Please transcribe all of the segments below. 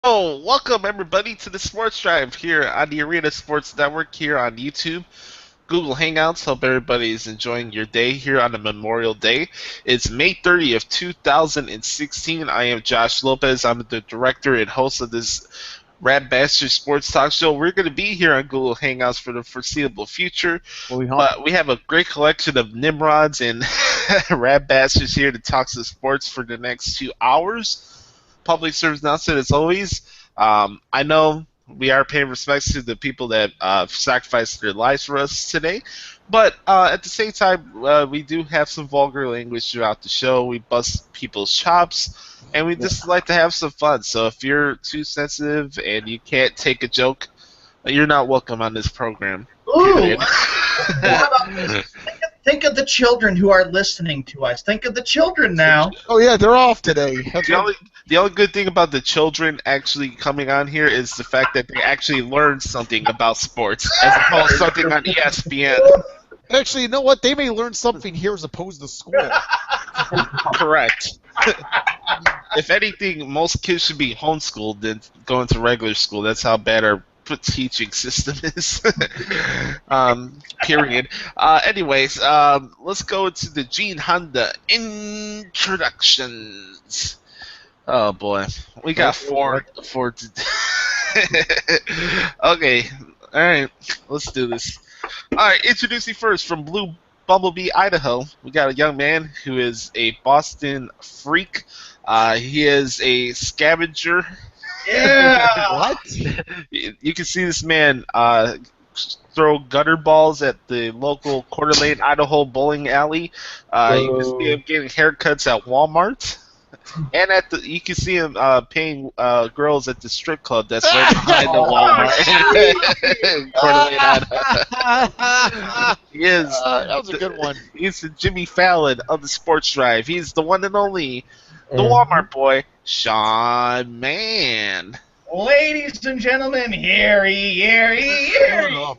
Welcome everybody to the Sports Drive here on the Arena Sports Network here on YouTube, Google Hangouts. Hope everybody is enjoying your day here on the Memorial Day. It's May 30th, 2016. I am Josh Lopez. I'm the director and host of this Rad Bastard Sports Talk Show. We're going to be here on Google Hangouts for the foreseeable future. But we have a great collection of Nimrods and Rad Bastards here to talk some sports for the next 2 hours. Public service announcement as always. I know we are paying respects to the people that sacrificed their lives for us today, but at the same time, we do have some vulgar language throughout the show. We bust people's chops, and we just like to have some fun. So if you're too sensitive and you can't take a joke, you're not welcome on this program. Ooh! Think of the children who are listening to us. Think of the children now. Oh yeah, they're off today. The only good thing about the children actually coming on here is the fact that they actually learned something about sports as opposed to something on ESPN. Actually, you know what? They may learn something here as opposed to school. Correct. If anything, most kids should be homeschooled than going to regular school. That's how bad our teaching system is. Period. Anyways, let's go to the Gene Honda introductions. Oh boy, we got four. Okay, all right, let's do this. All right, introducing first from Blue Bumblebee, Idaho. We got a young man who is a Boston freak. He is a scavenger. Yeah. What? You can see this man throw gutter balls at the local Coeur d'Alene, Idaho bowling alley. You can see him getting haircuts at Walmart. And you can see him paying girls at the strip club that's right behind the Walmart. Coeur d'Alene, Idaho. He is. That was a good one. He's the Jimmy Fallon of the Sports Drive. He's the one and only, the Walmart boy, Sean Mann. Ladies and gentlemen, here he Oh,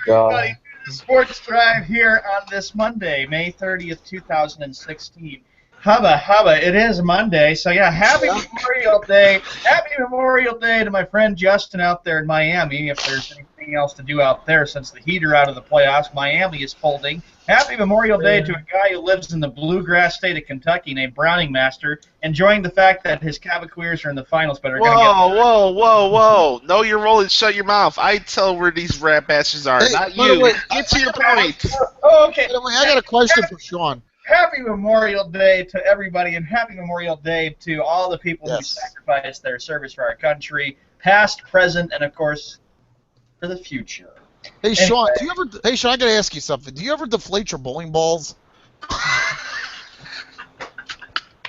God. Sports Drive here on this Monday, May 30th, 2016. Hubba, it is Monday, so yeah, happy Memorial Day. Happy Memorial Day to my friend Justin out there in Miami, if there's anything else to do out there since the Heat are out of the playoffs. Miami is folding. Happy Memorial Day to a guy who lives in the bluegrass state of Kentucky named Browning Master, enjoying the fact that his Cavaliers are in the finals, but are going to get... Whoa. Know your role and shut your mouth. I tell where these rat bastards are, not you. Get to your point. Okay. I got a question for Sean. Happy Memorial Day to everybody, and happy Memorial Day to all the people who sacrificed their service for our country, past, present, and of course, for the future. Hey Sean, I gotta ask you something. Do you ever deflate your bowling balls?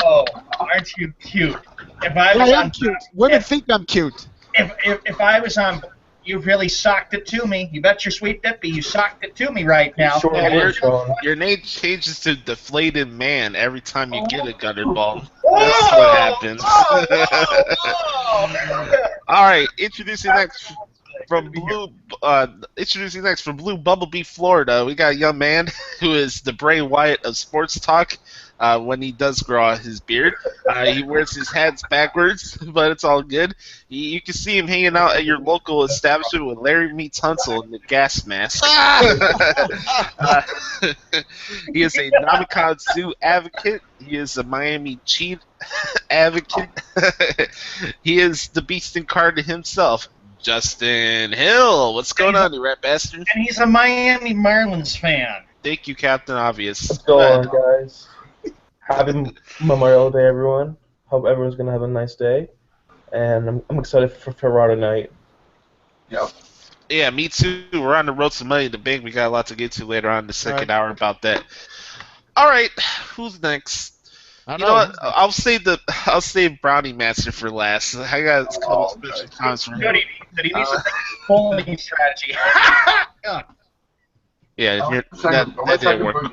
Oh, aren't you cute? If I was on cute. Women think I'm cute. If I was on, you really socked it to me. You bet your sweet dippy, you socked it to me right now. Your name changes to Deflated Man every time you get a gutter ball. That's what happens. All right, introducing next from Blue Bumblebee, Florida. We got a young man who is the Bray Wyatt of sports talk. When he does grow out his beard, he wears his hats backwards, but it's all good. You can see him hanging out at your local establishment with Larry Meets Hunsel in the gas mask. He is a Namikaze Zoo advocate. He is a Miami Cheat advocate. He is the beast incarnate himself, Justin Hill. What's going on, you rat bastard? And he's a Miami Marlins fan. Thank you, Captain Obvious. What's going on, guys? Happy Memorial Day, everyone. Hope everyone's going to have a nice day. And I'm excited for Raw tonight. Yep. Yeah, me too. We're on the road to Money in the Bank. We got a lot to get to later on in the second hour about that. All right, who's next? You know what? I'll save Brownie Master for last. I got a couple special comments from him. He needs to think bowling strategy. Yeah, that didn't work.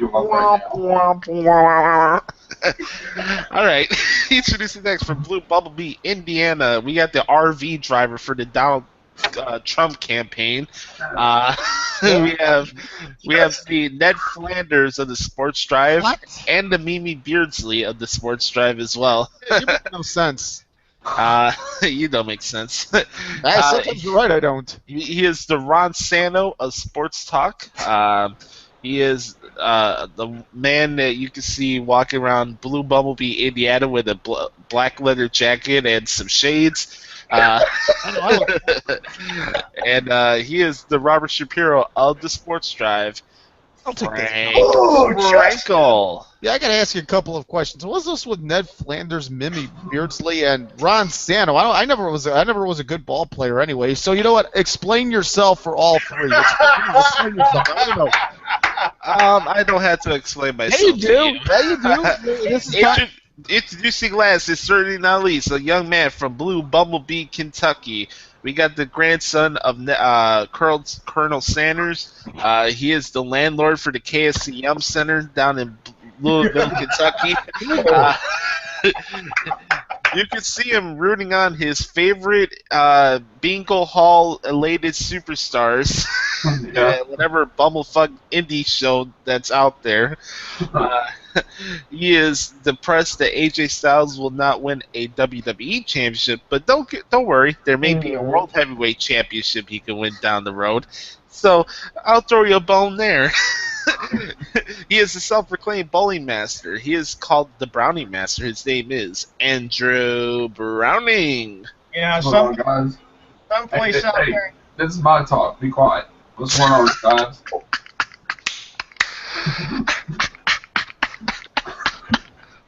All right, introducing next from Blue Bumblebee, Indiana. We got the RV driver for the Donald Trump campaign. We have the Ned Flanders of the Sports Drive and the Mimi Beardsley of the Sports Drive as well. It makes no sense. You don't make sense. Sometimes you're right, I don't. He is the Ron Santo of sports talk. He is the man that you can see walking around Blue Bumblebee, Indiana, with a black leather jacket and some shades. And he is the Robert Shapiro of the Sports Drive. I'll take that. Frankel. Yeah, I gotta ask you a couple of questions. What was this with Ned Flanders, Mimi Beardsley, and Ron Santo? I never was a good ball player anyway. So you know what? Explain yourself for all three. Explain yourself. I don't know. I don't have to explain myself. Yeah, you do. to you. Yeah, you do. This is Introducing last is certainly not least, a young man from Blue Bumblebee, Kentucky. We got the grandson of Colonel Sanders. He is the landlord for the KFC Yum Center down in Louisville, Kentucky. You can see him rooting on his favorite Bingo Hall elated superstars. Whatever bumblefuck indie show that's out there. He is depressed that AJ Styles will not win a WWE championship, but don't worry, there may be a World Heavyweight Championship he can win down the road. So I'll throw you a bone there. He is a self-proclaimed bowling master. He is called the Browning Master. His name is Andrew Browning. Yeah, Hold on, guys. someplace out there. This is my talk. Be quiet. What's going on, guys?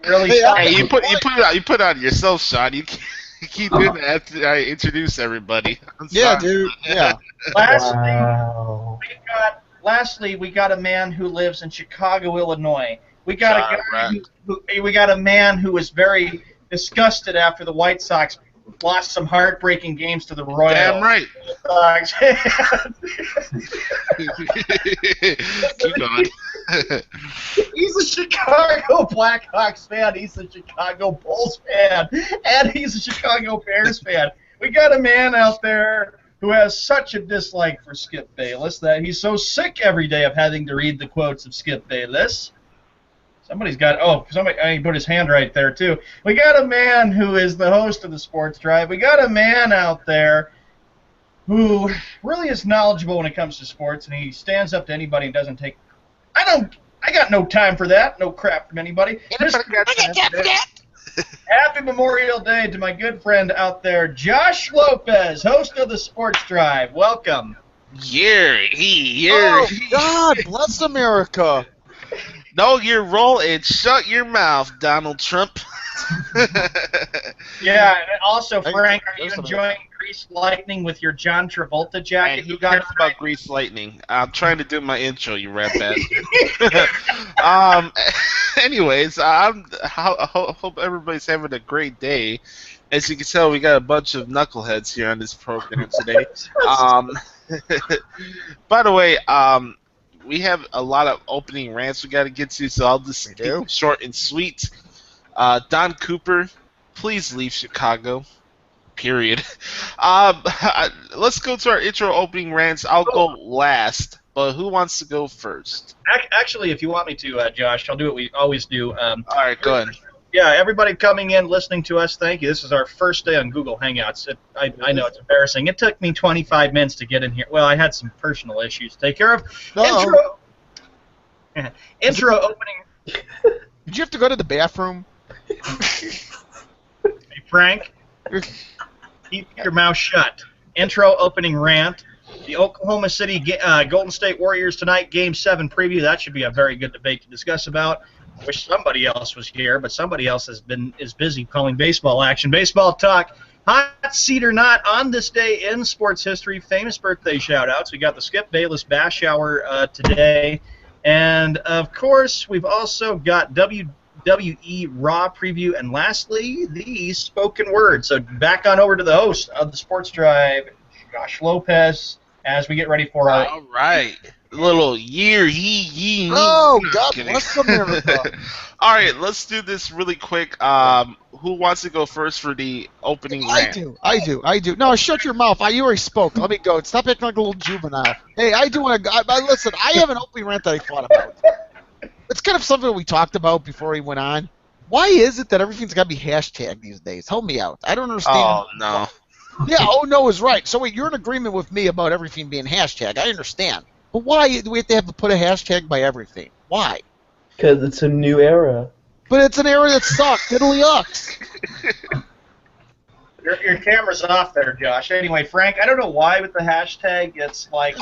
Really Hey, you put it on yourself, Sean. You keep doing that after I introduce everybody. I'm Yeah, sorry. dude. Yeah. Lastly, we got a man who lives in Chicago, Illinois. We got a guy we got a man who was very disgusted after the White Sox lost some heartbreaking games to the Royals. Damn right. Keep going. He's a Chicago Blackhawks fan. He's a Chicago Bulls fan, and he's a Chicago Bears fan. We got a man out there who has such a dislike for Skip Bayless that he's so sick every day of having to read the quotes of Skip Bayless. Somebody put his hand right there, too. We got a man who is the host of the Sports Drive. We got a man out there who really is knowledgeable when it comes to sports, and he stands up to anybody and doesn't take... I got no time for that. No crap from anybody. Happy Memorial Day to my good friend out there, Josh Lopez, host of the Sports Drive. Welcome. Oh, God bless America. Know your role and shut your mouth, Donald Trump. Yeah, and also, Frank, are you enjoying Grease Lightning with your John Travolta jacket? Hey, who cares about Grease Lightning? I'm trying to do my intro, you rat bastard. Anyways, I hope everybody's having a great day. As you can tell, we got a bunch of knuckleheads here on this program today. By the way, we have a lot of opening rants we got to get to, so I'll just keep it short and sweet. Don Cooper, please leave Chicago. Period. Let's go to our intro opening rants. I'll go last, but who wants to go first? Actually, if you want me to, Josh, I'll do what we always do. All right, go ahead. Yeah, everybody coming in, listening to us, thank you. This is our first day on Google Hangouts. I know it's embarrassing. It took me 25 minutes to get in here. Well, I had some personal issues to take care of. Intro opening. Did you have to go to the bathroom? Hey, Frank, keep your mouth shut. Intro opening rant. The Oklahoma City Golden State Warriors tonight, Game 7 preview. That should be a very good debate to discuss about. Wish somebody else was here, but somebody else is busy calling baseball action. Baseball talk, hot seat or not, on this day in sports history, famous birthday shout-outs. We got the Skip Bayless Bash Hour today. And, of course, we've also got WWE Raw preview. And, lastly, the spoken word. So back on over to the host of the Sports Drive, Josh Lopez, as we get ready for our... All right. Little yee. Oh, God bless America. All right, let's do this really quick. Who wants to go first for the opening rant? I do. No, shut your mouth. You already spoke. Let me go. Stop acting like a little juvenile. Hey, I do want to... Listen, I have an opening rant that I thought about. It's kind of something we talked about before he went on. Why is it that everything's got to be hashtag these days? Help me out. I don't understand. Oh no. Yeah, oh no is right. So wait, you're in agreement with me about everything being hashtag. I understand. But why do we have to put a hashtag by everything? Why? Because it's a new era. But it's an area that sucks. Diddly ucks. Your camera's off there, Josh. Anyway, Frank, I don't know why with the hashtag. It's like,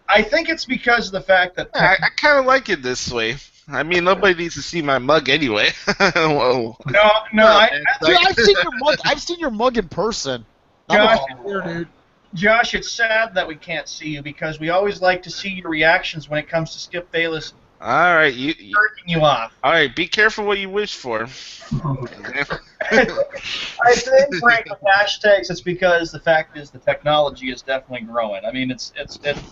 I think it's because of the fact that I kind of like it this way. I mean, nobody needs to see my mug anyway. Whoa. Dude, I've seen your mug in person. Josh, I'm a player, dude. Josh, it's sad that we can't see you because we always like to see your reactions when it comes to Skip Bayless All right, jerking you off. All right, be careful what you wish for. I think, Frank, with hashtags, it's because the fact is the technology is definitely growing. I mean, it's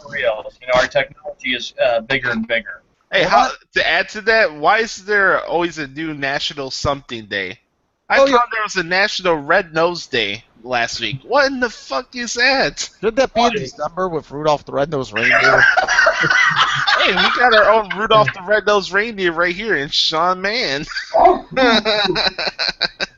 real. You know, our technology is bigger and bigger. Hey, to add to that, why is there always a new National Something Day? I thought there was a National Red Nose Day last week. What in the fuck is that? Should that be in December with Rudolph the Red-Nosed Reindeer? Hey, we got our own Rudolph the Red-Nosed Reindeer right here in Sean Mann.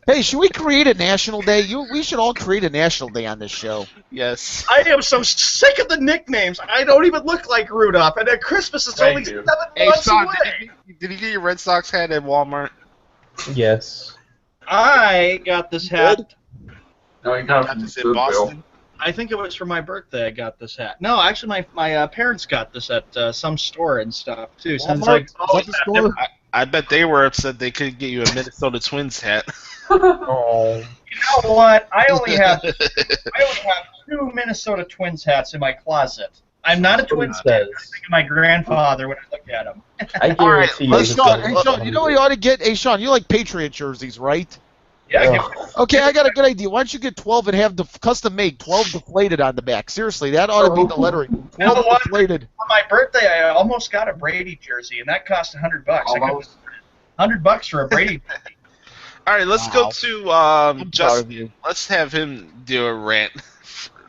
Hey, should we create a national day? We should all create a national day on this show. Yes. I am so sick of the nicknames. I don't even look like Rudolph, and at Christmas it's only 7 months Sean, away. did you get your Red Sox hat at Walmart? Yes. I got this hat. No, you got it Got from this in Goodwill. Boston? I think it was for my birthday I got this hat. No, actually, my parents got this at some store and stuff, too. So it's like, Is that the store? I bet they were upset they couldn't get you a Minnesota Twins hat. Oh. you know what? I only have 2 Minnesota Twins hats in my closet. I'm not a Twins fan. I think of my grandfather when I look at him. I guarantee you. Hey, Sean, you know what you ought to get? Hey, Sean, you like Patriot jerseys, right? Yeah, Okay, I got a good idea. Why don't you get 12 and have the custom made 12 deflated on the back? Seriously, that ought to be the lettering. 12 deflated. On my birthday, I almost got a Brady jersey, and that cost $100. I got $100 for a Brady jersey. All right, let's go to Justin. Justin. Let's have him do a rant.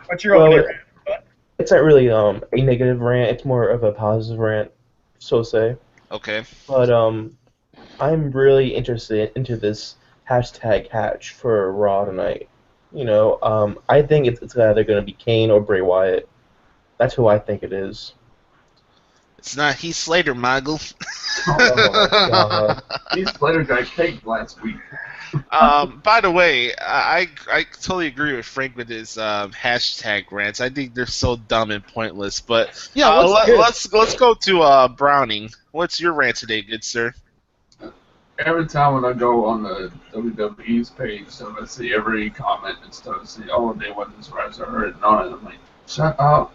What's your opening rant? It's not really a negative rant. It's more of a positive rant, so to say. Okay. But I'm really interested into this hashtag hatch for Raw tonight. You know, I think it's either going to be Kane or Bray Wyatt. That's who I think it is. It's not Heath Slater, Mogul. Oh my God. Heath Slater got cake last week. By the way, I totally agree with Frank with his hashtag rants. I think they're so dumb and pointless. But Yeah, let's go to Browning. What's your rant today, good sir? Every time when I go on the WWE's page, so I see every comment and stuff, I see, oh, they want this wrestler hurt and on it. I'm like, shut up.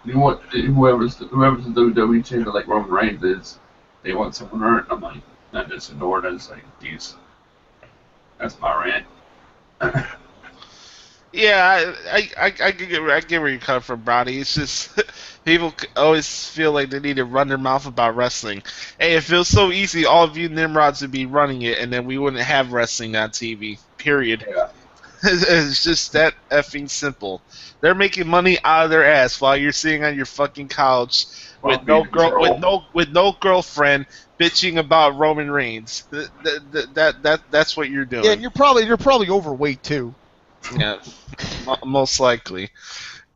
You want whoever's the WWE champion like Roman Reigns is, they want someone hurt. I'm like, not just ignored it. It's like, geez, that's my rant. Yeah, I get where you come from, Brownie. It's just people always feel like they need to run their mouth about wrestling. Hey, it feels so easy. All of you Nimrods would be running it, and then we wouldn't have wrestling on TV. Period. Yeah. It's just that effing simple. They're making money out of their ass while you're sitting on your fucking couch with no girlfriend bitching about Roman Reigns. That's what you're doing. Yeah, and you're probably overweight too. Yeah, most likely.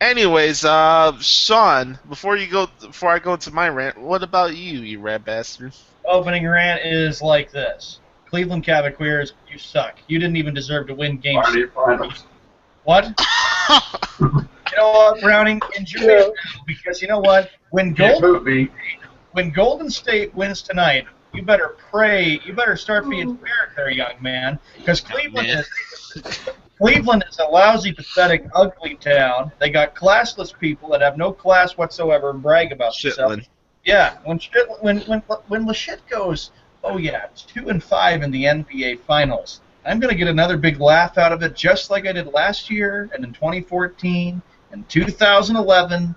Anyways, Sean, before I go into my rant, what about you rat bastard? Opening rant is like this. Cleveland Cavaliers, you suck. You didn't even deserve to win games. Party finals. What? You know what, Browning? Enjoy it now, because you know what? When Golden State wins tonight, you better pray. You better start being fair there, young man, because Cleveland is a lousy, pathetic, ugly town. They got classless people that have no class whatsoever and brag about themselves. Yeah, when the shit goes, oh yeah, 2-5 in the NBA Finals. I'm gonna get another big laugh out of it, just like I did last year, and in 2014, and 2011.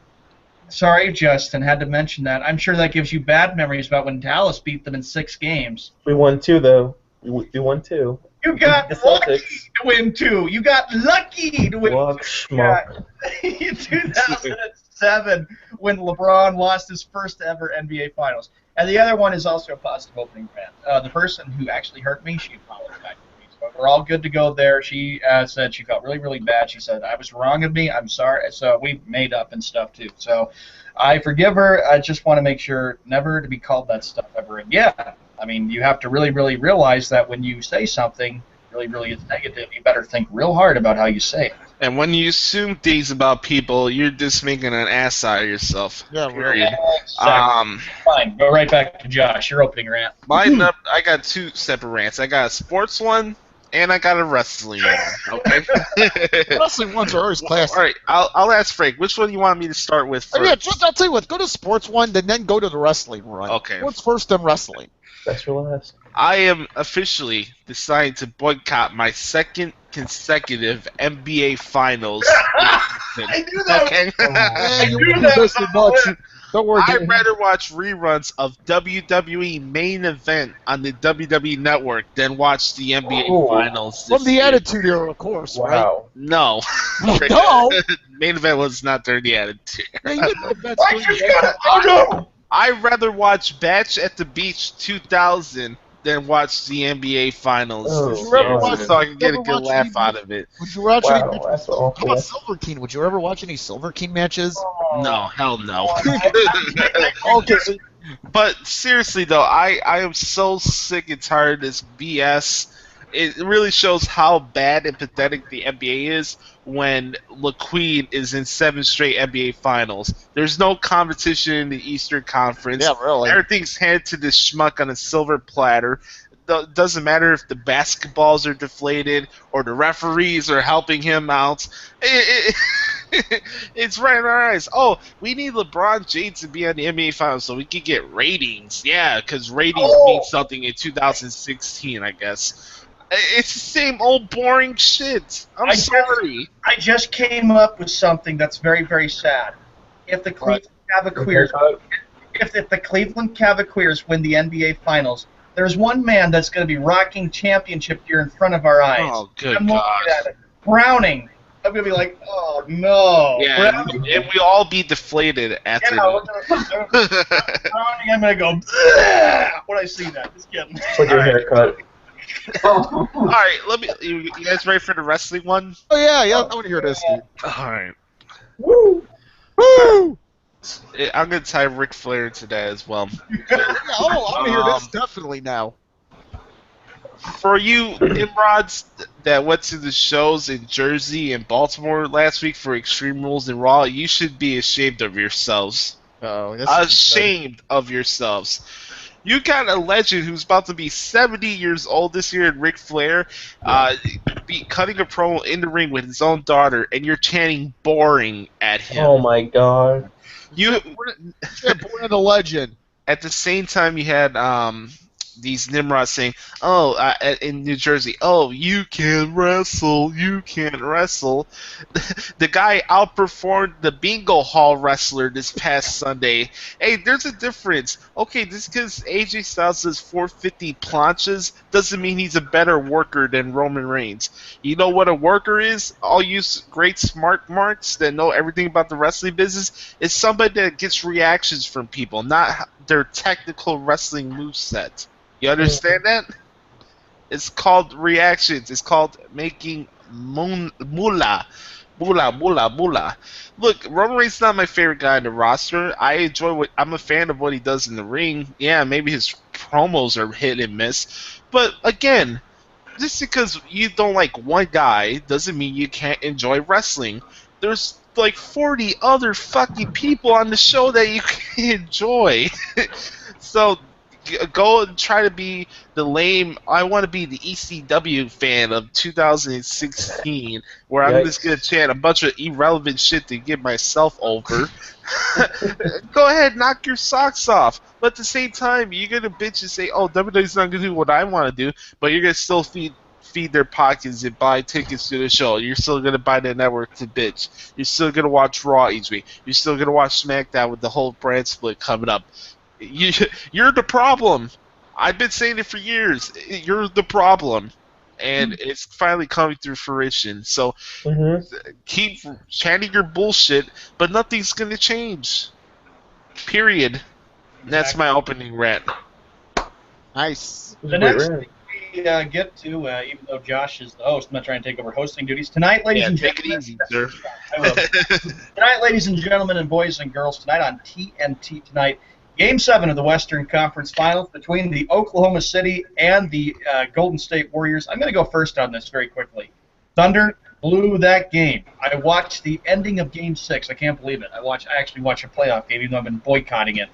Sorry, Justin, had to mention that. I'm sure that gives you bad memories about when Dallas beat them in 6 games. We won 2 though. We won 2. You got lucky to win 2. You got lucky to win 2. 2007, when LeBron lost his first ever NBA Finals. And the other one is also a positive opening rant. The person who actually hurt me, she apologized to me. So we're all good to go there. She said she felt really, really bad. She said, I was wrong of me. I'm sorry. So we made up and stuff, too. So I forgive her. I just want to make sure never to be called that stuff ever again. I mean, you have to really, really realize that when you say something really, really is negative, you better think real hard about how you say it. And when you assume things about people, you're just making an ass out of yourself. Yeah, Period. Exactly. Fine. Go right back to Josh. Your opening rant. I got two separate rants. I got a sports one, and I got a wrestling one. Okay. Wrestling ones are always classic. All right. I'll ask Frank. Which one do you want me to start with first? Yeah, I'll tell you what. Go to sports one, then go to the wrestling one. Okay. Sports first, then wrestling. Best for last. I am officially deciding to boycott my second consecutive NBA Finals. I knew that. Okay. Yeah, you knew wouldn't that miss was it much. Don't worry. I'd rather watch reruns of WWE main event on the WWE Network than watch the NBA Oh. Finals. From this the year. Attitude Era, of course, right? Wow. No. No. Main event was not during the Attitude. Yeah, you get the best I thing just ever. got it. Oh, no. I'd rather watch Batch at the Beach 2000 than watch the NBA Finals Oh, this Would you ever year, watch- so I can get a ever good watch laugh any- out of it. Would you watch Wow, any? that's How awful. about Silver King? Would you ever watch any Silver King matches? No, hell no. Okay, so But seriously though, I am so sick and tired of this BS. It really shows how bad and pathetic the NBA is when LaQueen is in 7 straight NBA Finals. There's no competition in the Eastern Conference. yeah, really. Everything's handed to this schmuck on a silver platter. Doesn't matter if the basketballs are deflated or the referees are helping him out. It's right in our eyes. Oh, we need LeBron James to be on the NBA Finals so we can get ratings. Yeah, because ratings mean something in 2016, I guess. It's the same old boring shit. I'm sorry. I just came up with something that's very, very sad. If the Cleveland Cavaliers, if the Cleveland Cavaliers win the NBA Finals, there's one man that's going to be rocking championship gear in front of our eyes. Oh, good I'm looking God. at it. Browning. I'm going to be like, oh, no. Yeah, Browning. and we all be deflated after Yeah, that. Browning, I'm going to go, "Bleh," when I see that. Just kidding. It's like your haircut. All right, you guys ready for the wrestling one? Oh yeah, I want to hear this, dude. All right. Woo! Woo! I'm going to tie Ric Flair into that as well. Yeah, I want to hear this definitely now. For you Nimrods that went to the shows in Jersey and Baltimore last week for Extreme Rules and Raw, you should be ashamed of yourselves. Oh, Ashamed of yourselves. You got a legend who's about to be 70 years old this year in Ric Flair, be cutting a promo in the ring with his own daughter, and you're chanting boring at him. Oh my god. You Yeah, born in a legend. At the same time, you had these Nimrods saying, in New Jersey, oh, you can't wrestle, you can't wrestle. The guy outperformed the bingo hall wrestler this past Sunday. Hey, there's a difference. Okay, just because AJ Styles does 450 planches doesn't mean he's a better worker than Roman Reigns. You know what a worker is? All you great smart marks that know everything about the wrestling business is somebody that gets reactions from people, not their technical wrestling moveset. You understand that? It's called reactions. It's called making moolah. Look, Roman Reigns is not my favorite guy in the roster. I'm a fan of what he does in the ring. Yeah, maybe his promos are hit and miss. But again, just because you don't like one guy doesn't mean you can't enjoy wrestling. There's like 40 other fucking people on the show that you can enjoy. So go and try to be the lame. I want to be the ECW fan of 2016, where I'm just gonna chant a bunch of irrelevant shit to get myself over. Go ahead, knock your socks off. But at the same time, you're gonna bitch and say, "Oh, WWE's not gonna do what I want to do," but you're gonna still feed their pockets and buy tickets to the show. You're still gonna buy the network to bitch. You're still gonna watch Raw each week. You're still gonna watch SmackDown with the whole brand split coming up. You're the problem. I've been saying it for years. You're the problem, and it's finally coming to fruition. So keep chanting your bullshit, but nothing's gonna change. Period. That's my opening rant. Nice. The next thing we get to, even though Josh is the host, I'm not trying to take over hosting duties. Tonight, ladies Yeah, and take it gentlemen. easy, sir. I will. Tonight, ladies and gentlemen, and boys and girls, tonight on TNT tonight, Game 7 of the Western Conference Finals between the Oklahoma City and the Golden State Warriors. I'm going to go first on this very quickly. Thunder blew that game. I watched the ending of Game 6. I can't believe it. I actually watched a playoff game, even though I've been boycotting it.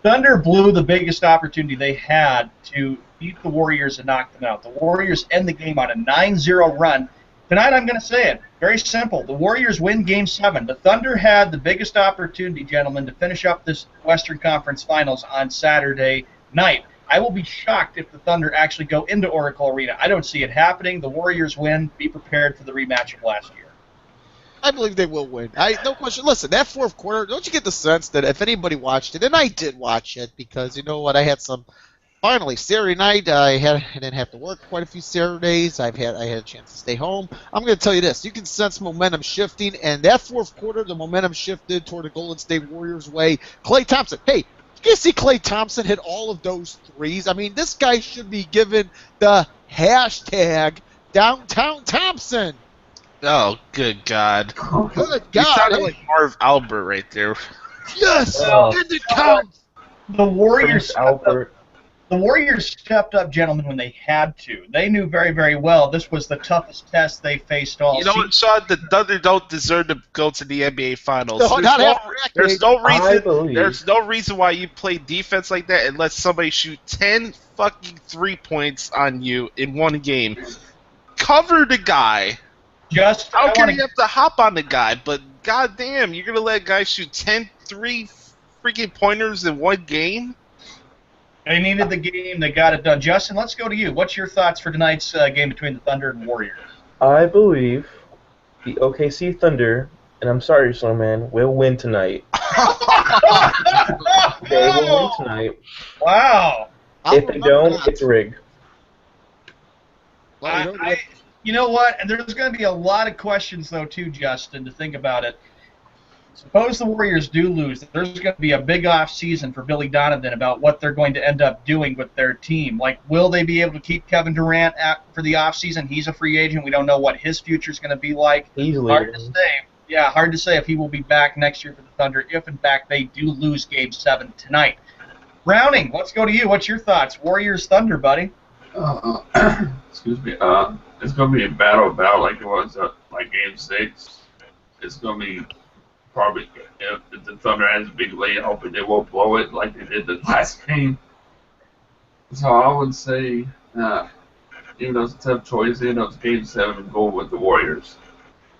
Thunder blew the biggest opportunity they had to beat the Warriors and knock them out. The Warriors end the game on a 9-0 run. Tonight, I'm going to say it. Very simple. The Warriors win Game 7. The Thunder had the biggest opportunity, gentlemen, to finish up this Western Conference Finals on Saturday night. I will be shocked if the Thunder actually go into Oracle Arena. I don't see it happening. The Warriors win. Be prepared for the rematch of last year. I believe they will win. No question. Listen, that fourth quarter, don't you get the sense that if anybody watched it, and I did watch it because, you know what, I had some... Finally, Saturday night, I didn't have to work quite a few Saturdays. I had a chance to stay home. I'm going to tell you this. You can sense momentum shifting, and that fourth quarter, the momentum shifted toward the Golden State Warriors' way. Klay Thompson, hey, you see Klay Thompson hit all of those threes? I mean, this guy should be given the hashtag Downtown Thompson. Oh, good God. Good You God. sounded like Marv Albert right there. Yes, Oh. and it counts. The Warriors Albert. The Warriors stepped up, gentlemen, when they had to. They knew very, very well this was the toughest test they faced all You know what, Sean? The Thunder don't deserve to go to the NBA Finals. No, not after that There's game. no I reason. believe. There's no reason why you play defense like that and let somebody shoot 10 fucking 3 points on you in one game. Cover the guy. Just I don't care wanna- if you have to hop on the guy, but goddamn, you're gonna let guys shoot 10 freaking pointers in one game? They needed the game. They got it done. Justin, let's go to you. What's your thoughts for tonight's game between the Thunder and Warriors? I believe the OKC Thunder, and I'm sorry, Snowman, will win tonight. They will win tonight. Wow. If they don't, it's rigged. You know what? And there's going to be a lot of questions, though, too, Justin, to think about it. Suppose the Warriors do lose. There's going to be a big off-season for Billy Donovan about what they're going to end up doing with their team. Like, will they be able to keep Kevin Durant for the off-season? He's a free agent. We don't know what his future is going to be like. Easily. Hard to say. Yeah, hard to say if he will be back next year for the Thunder, if, in fact, they do lose Game 7 tonight. Browning, let's go to you. What's your thoughts? Warriors-Thunder, buddy. Excuse me. It's going to be a battle like it was like Game 6. It's going to be probably, if the Thunder has a big lead, hoping they won't blow it like they did the last game. So I would say, even though it's a tough choice, even though it's Game 7, go with the Warriors.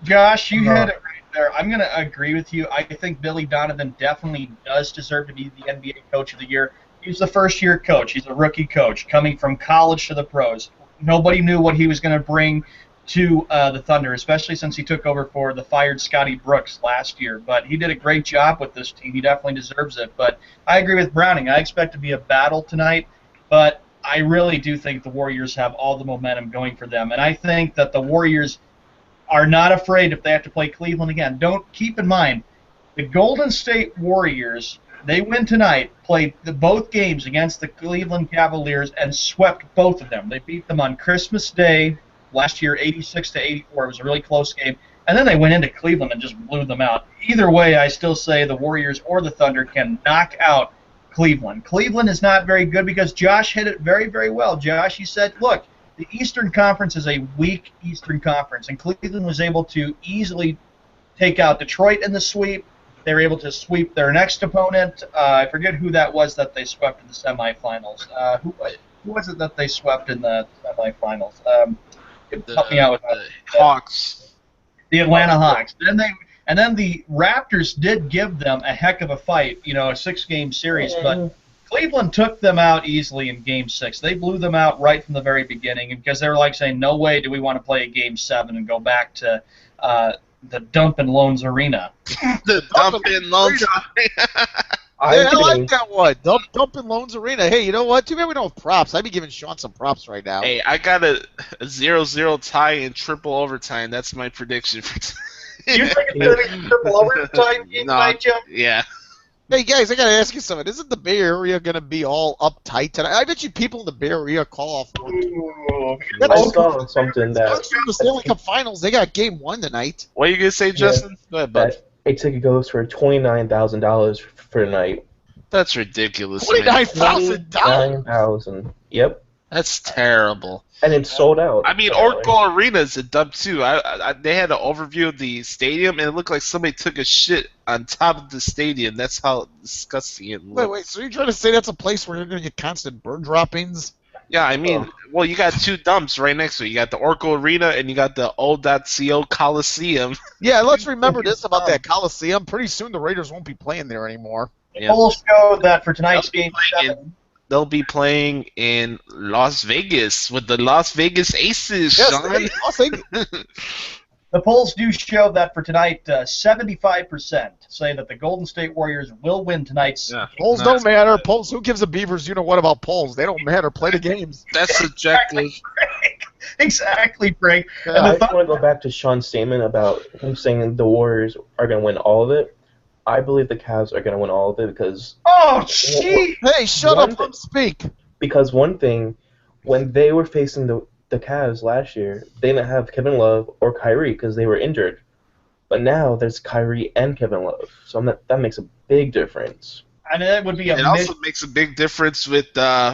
Josh, you had it right there. I'm going to agree with you. I think Billy Donovan definitely does deserve to be the NBA Coach of the Year. He's the first-year coach. He's a rookie coach coming from college to the pros. Nobody knew what he was going to bring to the Thunder, especially since he took over for the fired Scotty Brooks last year. But he did a great job with this team. He definitely deserves it. But I agree with Browning. I expect to be a battle tonight, but I really do think the Warriors have all the momentum going for them. And I think that the Warriors are not afraid if they have to play Cleveland again. Don't keep in mind, the Golden State Warriors, they win tonight, played both games against the Cleveland Cavaliers and swept both of them. They beat them on Christmas Day last year, 86-84. It was a really close game. And then they went into Cleveland and just blew them out. Either way, I still say the Warriors or the Thunder can knock out Cleveland. Cleveland is not very good because Josh hit it very, very well. Josh, he said, look, the Eastern Conference is a weak Eastern Conference, and Cleveland was able to easily take out Detroit in the sweep. They were able to sweep their next opponent. I forget who that was that they swept in the semifinals. Who was it that they swept in the semifinals? Help me out with that. The Hawks. The Atlanta Hawks. And then the Raptors did give them a heck of a fight, a 6-game series, but Cleveland took them out easily in Game 6. They blew them out right from the very beginning because they were like saying, no way do we want to play a Game 7 and go back to the Dump and Loans Arena. The Dump and Loans Arena. I like that one. Dump and Loans Arena. Hey, you know what? Too bad we don't have props. I'd be giving Sean some props right now. Hey, I got a 0-0 tie in triple overtime. That's my prediction for You think it's going to be triple overtime game tonight, Joe? Yeah. Hey guys, I gotta ask you something. Isn't the Bay Area gonna be all uptight tonight? I bet you people in the Bay Area call off work. Ooh. That's I all- saw something That's that from the Stanley Cup Finals. They got Game 1 tonight. What are you gonna say, Justin? Go ahead, bud. that a ticket goes for $29,000 for the night. That's ridiculous. Man. $29,000. $29,000. Yep, That's terrible. and it's sold out. I mean, Oracle Arena's a dump too. They had an overview of the stadium, and it looked like somebody took a shit on top of the stadium. That's how disgusting it looked. Wait. So you're trying to say that's a place where you're gonna get constant bird droppings? Yeah, I mean, well, you got two dumps right next to it. You got the Oracle Arena, and you got the O.CO Coliseum. Yeah, let's remember this about that Coliseum. Pretty soon the Raiders won't be playing there anymore. Yeah. Polls show that for tonight's They'll be game playing 7. They'll be playing in Las Vegas with the Las Vegas Aces, Sean. Yes, I'll think. The polls do show that for tonight, 75% say that the Golden State Warriors will win tonight's. Yeah. Polls don't matter. Polls. Who gives a Beavers? You know what about polls? They don't matter. Play the games. That's subjective. Exactly, Frank. Yeah, And I the just want to go back to Sean's statement about him saying the Warriors are going to win all of it. I believe the Cavs are going to win all of it Oh, gee! Hey, shut One up and speak. because one thing, when they were facing the Cavs last year, they didn't have Kevin Love or Kyrie because they were injured. But now there's Kyrie and Kevin Love, so that makes a big difference. And that would be a It also makes a big difference with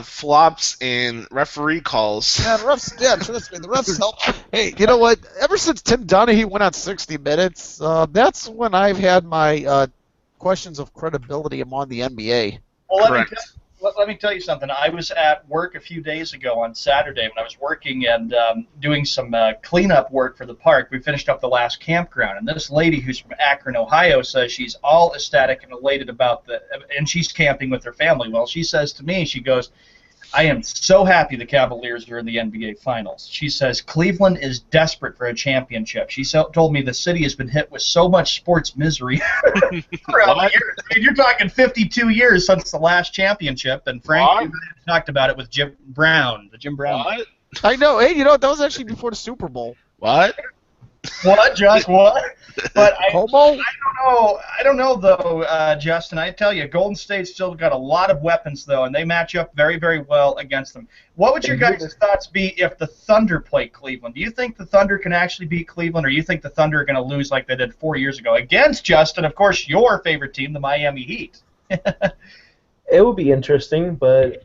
flops and referee calls. Yeah, the refs. Yeah, trust me, the refs help. Hey, you know what? Ever since Tim Donaghy went on 60 Minutes, that's when I've had my questions of credibility among the NBA. Well, Correct. let me tell you something. I was at work a few days ago on Saturday when I was working and doing some cleanup work for the park. We finished up the last campground, and this lady who's from Akron, Ohio, says she's all ecstatic and elated about and she's camping with her family. Well, she says to me, she goes, I am so happy the Cavaliers are in the NBA Finals. She says Cleveland is desperate for a championship. She told me the city has been hit with so much sports misery throughout the years. I mean, you're talking 52 years since the last championship, and Frank What? you talked about it with Jim Brown, the Jim Brown. What? I know. Hey, you know what? That was actually before the Super Bowl. What? What, Just what? But Homo? I don't know though, Justin. I tell you, Golden State's still got a lot of weapons though, and they match up very, very well against them. What would your guys' thoughts be if the Thunder played Cleveland? Do you think the Thunder can actually beat Cleveland, or you think the Thunder are going to lose like they did 4 years ago against Justin, of course, your favorite team, the Miami Heat? It will be interesting, but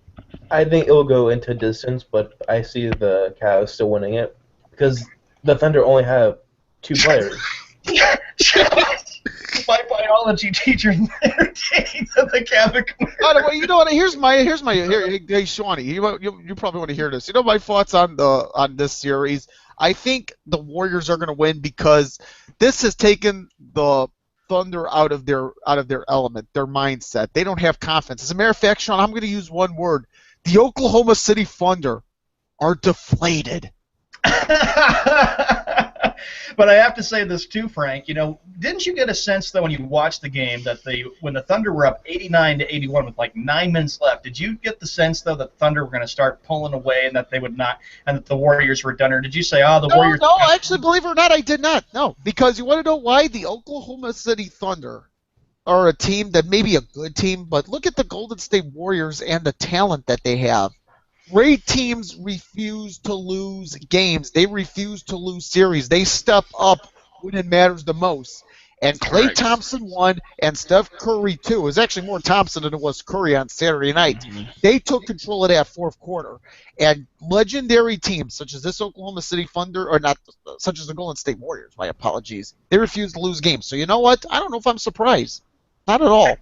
I think it will go into distance. But I see the Cavs still winning it because the Thunder only have 2 players. My biology teacher entertaining the Kevin. By the way, you know what? Here's my hey Shawnee, you probably want to hear this. You know my thoughts on this series. I think the Warriors are going to win because this has taken the Thunder out of their element, their mindset. They don't have confidence. As a matter of fact, Sean, I'm going to use one word: the Oklahoma City Thunder are deflated. But I have to say this too, Frank. You know, didn't you get a sense though when you watched the game that when the Thunder were up 89-81 with like 9 minutes left, did you get the sense though that Thunder were going to start pulling away and that they would not, and that the Warriors were done? Or did you say, the Warriors? No, actually, believe it or not, I did not. No, because you want to know why? The Oklahoma City Thunder are a team that may be a good team, but look at the Golden State Warriors and the talent that they have. Great teams refuse to lose games. They refuse to lose series. They step up when it matters the most. And Klay Correct. Thompson won, and Steph Curry, too. It was actually more Thompson than it was Curry on Saturday night. They took control of that fourth quarter. And legendary teams, such as this Oklahoma City Thunder, or not, such as the Golden State Warriors, my apologies, they refuse to lose games. So you know what? I don't know if I'm surprised. Not at all.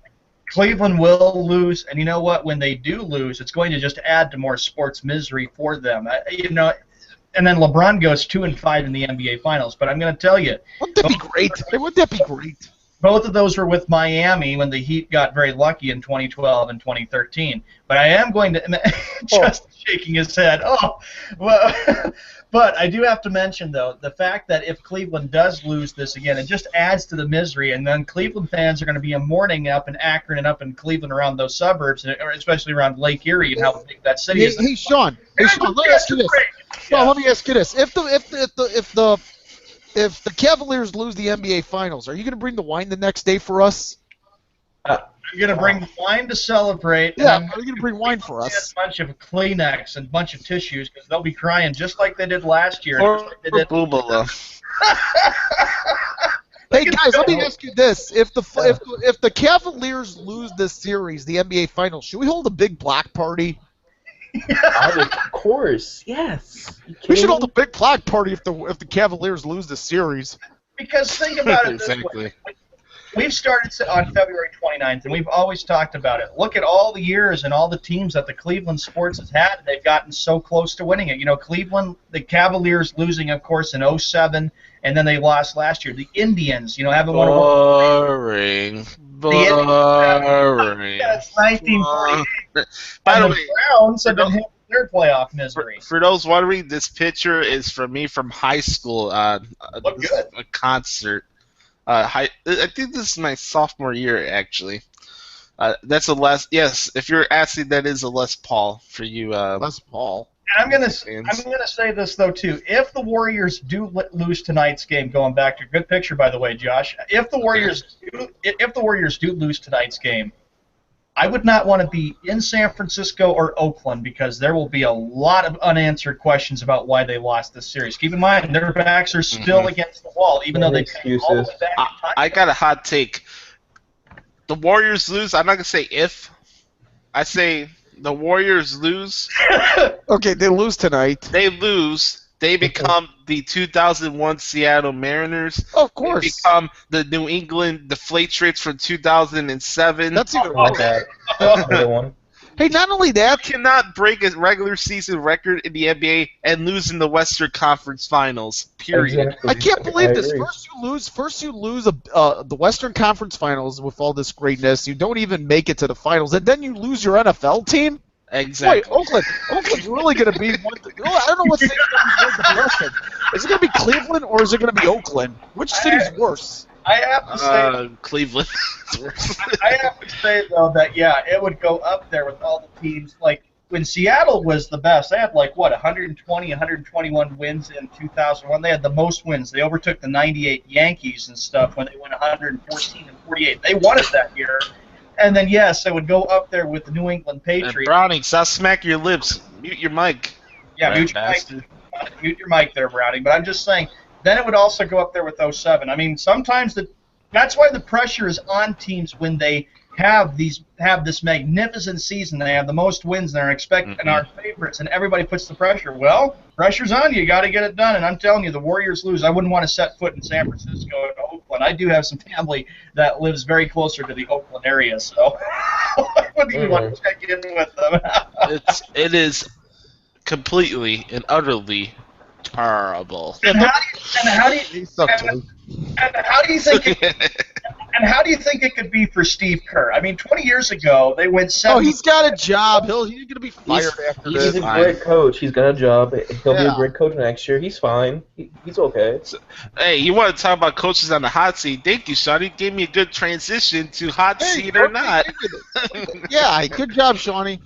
Cleveland will lose, and you know what? When they do lose, it's going to just add to more sports misery for them. And then LeBron goes 2-5 in the NBA Finals. But I'm going to tell you, Wouldn't that be great? Wouldn't that be great? both of those were with Miami when the Heat got very lucky in 2012 and 2013. But I am going to just shaking his head. Oh, well. But I do have to mention, though, the fact that if Cleveland does lose this again, it just adds to the misery, and then Cleveland fans are going to be mourning up in Akron and up in Cleveland around those suburbs, or especially around Lake Erie and how big that city is. Hey, Sean, let me ask you this. Sean, let me ask you this. If the Cavaliers lose the NBA Finals, are you going to bring the wine the next day for us? I'm going to bring wine to celebrate. Yeah, and are you gonna bring wine for get us? a bunch of Kleenex and a bunch of tissues because they'll be crying just like they did last year. Or Just like they did. Boobola. Hey guys, let me ask you this: if the Cavaliers lose this series, the NBA Finals, should we hold a big block party? Of course, yes. You We should kidding hold a me? big block party if the Cavaliers lose the series. Because think about it this way. Exactly. We've started on February 29th, and we've always talked about it. Look at all the years and all the teams that the Cleveland Sports has had. They've gotten so close to winning it. You know, Cleveland, the Cavaliers losing, of course, in 07, and then they lost last year. The Indians, you know, haven't won a Boring. Boring. Yeah, it's 1948. By the And way, Browns have been hit with their playoff misery. for those wondering, this picture is from me from high school. Look This good. is a concert. I think this is my sophomore year, actually. That's a Les. Yes, if you're asking, that is a Les Paul for you. Les Paul. And I'm gonna Fans. say this though too. If the Warriors do lose tonight's game, going back to good picture by the way, Josh. If the Warriors do lose tonight's game, I would not want to be in San Francisco or Oakland because there will be a lot of unanswered questions about why they lost this series. Keep in mind their backs are still against the wall, even though they came all the way back. in time. I got a hot take. The Warriors lose. I'm not gonna say if. I say the Warriors lose. Okay, they lose tonight. They lose. They become the 2001 Seattle Mariners. Of They course. become the New England Deflatrix from 2007. That's even Oh, worse. That. Another one. Hey, not only You that, cannot break a regular season record in the NBA and lose in the Western Conference Finals. Period. Exactly. I can't believe this. agree. First you lose the Western Conference Finals with all this greatness. You don't even make it to the finals, and then you lose your NFL team. Exactly. Wait, Oakland's really going to be one. I don't know what city's going to be depressing. Is it going to be Cleveland or is it going to be Oakland? Which city's worse? I have to say, Cleveland. It's worse. I have to say though that yeah, it would go up there with all the teams. Like when Seattle was the best, they had like what 120, 121 wins in 2001. They had the most wins. They overtook the '98 Yankees and stuff when they went 114 and 48. They won it that year. And then yes, it would go up there with the New England And Patriots. Browning, stop smacking your lips. Mute your mic. Yeah, Rat mute your mic. bastard. Mute your mic there, Browning. But I'm just saying, then it would also go up there with 07. I mean, sometimes that's why the pressure is on teams when they have this magnificent season. They have the most wins and and are favorites, and everybody puts the pressure. Well, pressure's on you. You got to get it done. And I'm telling you, the Warriors lose. I wouldn't want to set foot in San Francisco or Oakland. I do have some family that lives very closer to the Oakland area, so I wouldn't even want to check in with them. It is completely and utterly terrible. And how do you He sucked too. And how do you think it could be for Steve Kerr? I mean, 20 years ago they went Oh, 7. he's got a job. He's going to be fired after he's He's this. a great coach. He's got a job. He'll be Yeah. a great coach next year. He's fine. He's okay. Hey, you want to talk about coaches on the hot seat? Thank you, Sean. You gave me a good transition to hot seat or not. Yeah, good job, Shawnee.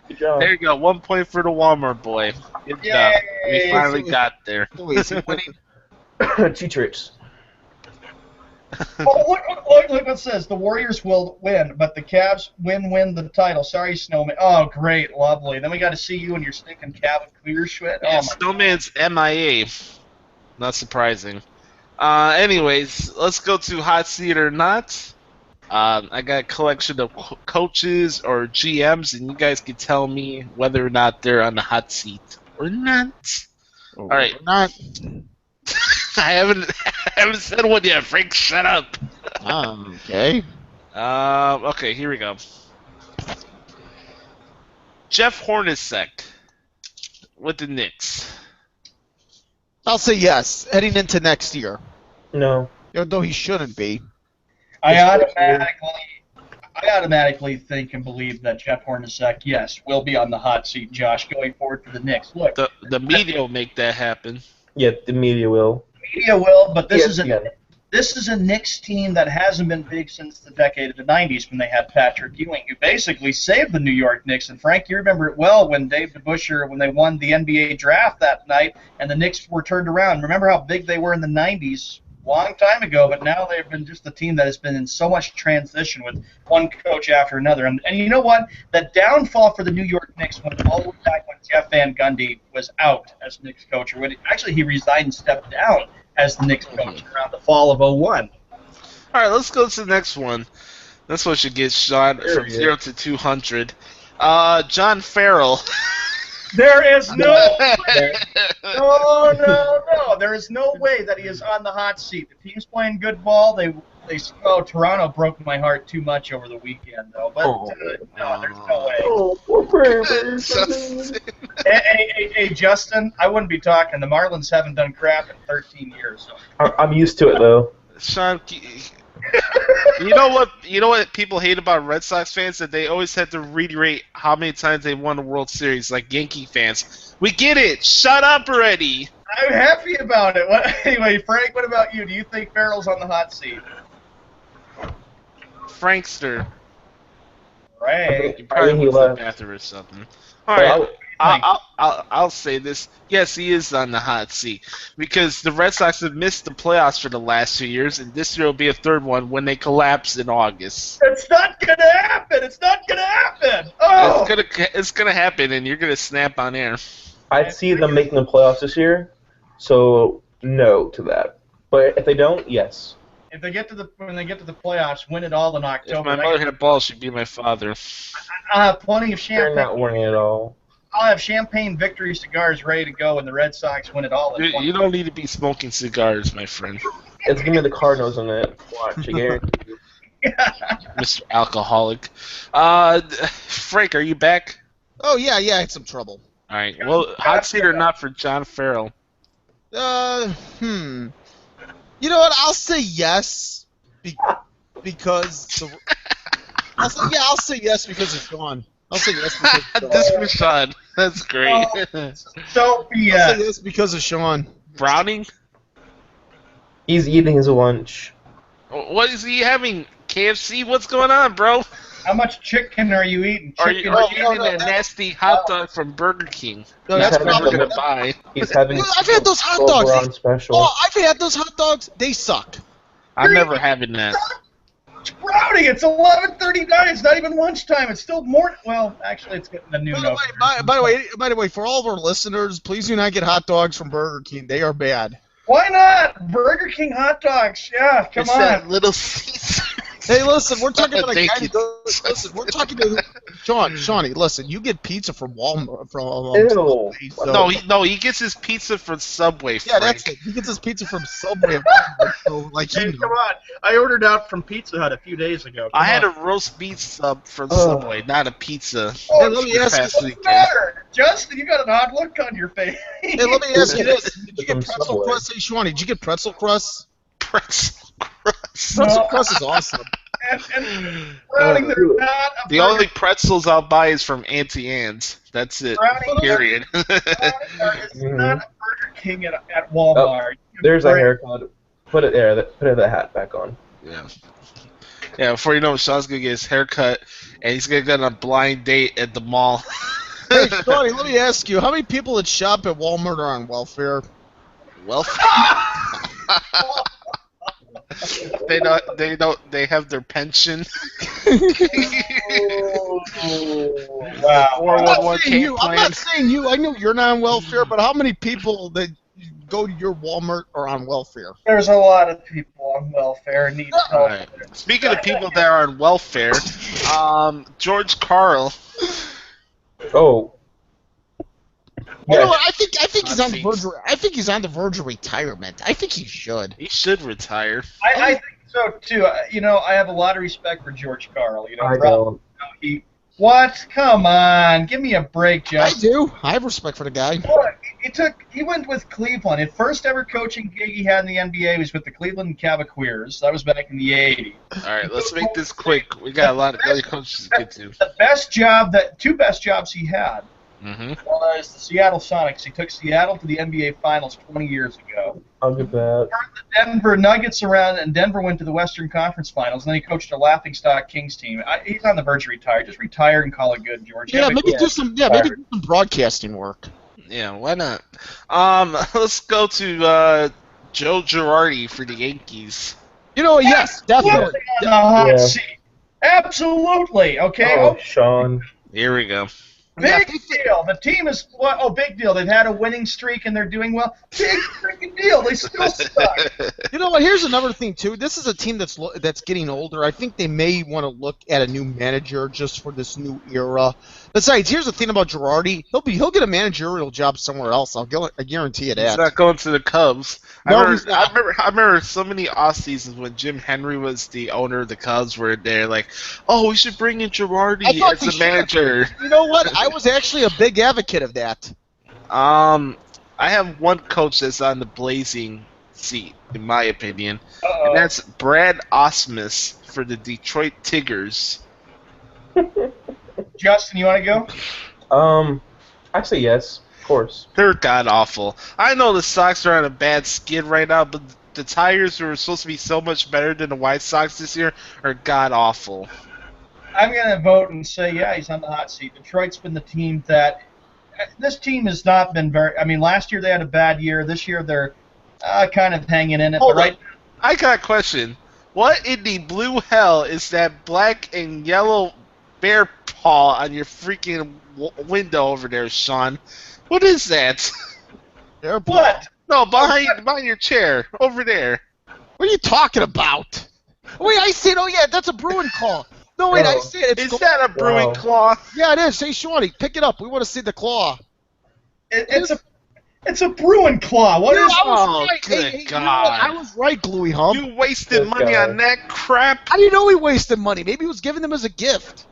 Good job. There you go. 1 point for the Walmart boy. Good job. We Yay. finally got there. Oh, is he winning? Cheatrix. Oh, look what it says. The Warriors will win, but the Cavs win the title. Sorry, Snowman. Oh, great, lovely. Then we got to see you and your stinking Calvin Clear shit. Oh, Yeah, my Snowman's MIA. Not surprising. Anyways, let's go to hot seat or not. I got a collection of coaches or GMs, and you guys can tell me whether or not they're on the hot seat or not. All right. Not. I haven't said one yet. Frank, shut up. Okay. Okay, here we go. Jeff Hornacek with the Knicks. I'll say yes, heading into next year. No. Though he shouldn't be. I automatically think and believe that Jeff Hornacek, yes, will be on the hot seat, Josh, going forward for the Knicks. Look, The media will make that happen. Yeah, the media will. media will, but this ESPN. is a Knicks team that hasn't been big since the decade of the 90s when they had Patrick Ewing, who basically saved the New York Knicks. And Frank, you remember it well when Dave DeBusschere, when they won the NBA draft that night and the Knicks were turned around. Remember how big they were in the 90s? long time ago, but now they've been just a team that has been in so much transition with one coach after another. And you know what? The downfall for the New York Knicks went all the way back when Jeff Van Gundy was out as Knicks coach. Or actually, he resigned and stepped down as the Knicks coach around the fall of '01. All right, let's go to the next one. This one should get shot from 0 to 200. John Farrell. There is no there is no way that he is on the hot seat. The team's playing good ball. Toronto broke my heart too much over the weekend, though. But no, there's no way. Oh, poor baby. Hey, Justin, I wouldn't be talking. The Marlins haven't done crap in 13 years. So. I'm used to it though. Sean, you know what people hate about Red Sox fans? That they always have to reiterate how many times they won a World Series, like Yankee fans. We get it. Shut up already. I'm happy about it. Anyway, Frank, what about you? Do you think Farrell's on the hot seat? Frankster. Right. You probably he went to the left. bathroom or something. All right. I'll say this. Yes, he is on the hot seat because the Red Sox have missed the playoffs for the last 2 years, and this year will be a third one when they collapse in August. It's not gonna happen. It's not gonna happen. Oh, It's gonna happen, and you're gonna snap on air. I'd see them making the playoffs this year, so no to that. But if they don't, yes. if they get to when they get to the playoffs, win it all in If October. my mother hit a ball, she'd be my father. I'll have plenty of They're champagne. not winning at all. I'll have champagne victory cigars ready to go when the Red Sox win it all. In You don't need to be smoking cigars, my friend. It's gonna be the Cardinals in it. Watch, I guarantee you. Mr. Alcoholic. Frank, are you back? Oh, yeah, I had some trouble. All right. Well, hot seat or not for John Farrell? You know what? I'll say yes because I'll say yes because it's gone. I'll say yes because it's gone. This was Sean. That's great. Don't be I'll say yes because of Sean. Browning? He's eating his lunch. What is he having? KFC? What's going on, bro? How much chicken are you eating? Are you eating a nasty hot dog from Burger King? No, That's that's what we're not- gonna buy. He's having. I've had those hot Gold dogs. Brown special. Oh, I've had those hot dogs. They suck. I'm never having that. Browning, it's 11:39. It's not even lunchtime. It's still morning. Well, actually, it's getting the noon. By the way, for all of our listeners, please do not get hot dogs from Burger King. They are bad. Why not? Burger King hot dogs. Yeah, come It's on. that Little Caesar. Hey, listen, we're talking about a Thank guy who you. goes. Listen, we're talking to Shawnee. Listen, you get pizza from Walmart Ew. Subway, so- No, he gets his pizza from Subway. yeah, Frank. that's it. He gets his pizza from Subway. So, like Hey, he come on. I ordered out from Pizza Hut a few days ago. I had Come a roast beef sub from Oh. Subway, not a pizza. on. Hey, let me ask you Past What's the weekend. matter? Justin, you got an odd look on your face. Hey, let me ask you this: Did you From get pretzel Subway. crust? Hey, Shawnee, did you get pretzel crust? Pretzel crust. Pretzel No. crust is awesome. and Browning, they're not a The burger. only pretzels I'll buy is from Auntie Anne's. That's it. Browning, Period. It's not a Burger King at Walmart. There's a haircut. Put it there. Put the hat back on. Yeah. Yeah, before you know it, Sean's gonna get his hair cut and he's gonna go on a blind date at the mall. Hey, Shawnee, let me ask you: how many people that shop at Walmart are on welfare? Well, they have their pension. Wow. 401k I'm plan. not saying you. I know you're not on welfare, but how many people that go to your Walmart are on welfare? There's a lot of people on welfare and need help. Alright. Speaking of people that are on welfare, George Carl. Oh. You know Yeah. what? I think he's on the Hot verge. I think he's on the verge of retirement. I think he should. He should retire. I think so too. I have a lot of respect for George Carl. I Browning, don't. What? Come on, give me a break, I Justin. do. I have respect for the guy. Look, he went with Cleveland. His first ever coaching gig he had in the NBA was with the Cleveland Cavaliers. That was back in the '80s. Alright, let's make this quick. We got a lot of other coaches to get to. The two best jobs he had Mm-hmm. was the Seattle Sonics. He took Seattle to the NBA Finals 20 years ago. I'll give that. The Denver Nuggets around, and Denver went to the Western Conference Finals. And then he coached a laughingstock Kings team. He's on the verge of retire. Just retire and call it good, George. Yeah, Have a maybe good- do some. Yeah, maybe do some broadcasting work. Yeah, why not? Let's go to Joe Girardi for the Yankees. You know, yes, definitely. On the hot Yeah. seat. Absolutely. Okay. Oh, Sean. Here we go. Big deal. The team is big deal. They've had a winning streak and they're doing well. Big freaking deal. They still suck. You know what? Here's another thing too. This is a team that's getting older. I think they may want to look at a new manager just for this new era. Besides, here's the thing about Girardi. He'll get a managerial job somewhere else. I guarantee you that. He's not going to the Cubs. No, he's not. I remember so many off seasons when Jim Henry was the owner of the Cubs, where they're like, "Oh, we should bring in I Girardi thought as we the should. manager." You know what? I was actually a big advocate of that. I have one coach that's on the blazing seat, in my opinion, and that's Brad Osmus for the Detroit Tigers. Justin, you want to go? I say yes, of course. They're god awful. I know the Sox are on a bad skid right now, but the Tigers, who are supposed to be so much better than the White Sox this year, are god awful. I'm going to vote and say, yeah, he's on the hot seat. Detroit's been the team that – this team has not been very – I mean, last year they had a bad year. This year they're kind of hanging in it. Hold right. on. I got a question. What in the blue hell is that black and yellow bear paw on your freaking window over there, Sean? What is that? What? No, behind your chair, over there. What are you talking about? Wait, I said, oh yeah, that's a Bruin call. No, wait, I Oh. said Is that a brewing Wow. claw? Yeah, it is. Hey, Shawnee, pick it up. We want to see the claw. It's a Bruin claw. What Yeah, is? I was Oh, right. good You know God. what? I was right, Gluey Hump. You wasted Good money God. on that crap. How do you know he wasted money? Maybe he was giving them as a gift.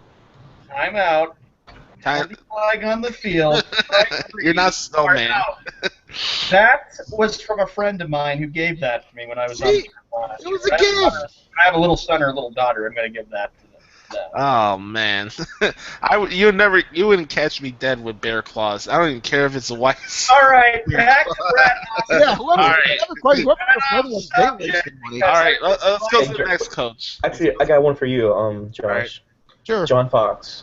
I'm out. Time- Flag on the field. You're not snowman. Out. That was from a friend of mine who gave that to me when I was on. See? It was a gift. I have a little son or a little daughter. I'm going to give that to them. Oh man, you wouldn't catch me dead with bear claws. I don't even care if it's a white. All right, back to Brett. Yeah, whoever, All right. whoever the friend was, they wasted money. All right, let's go to the next coach. Actually, I got one for you, Josh. Alright. Sure. John Fox.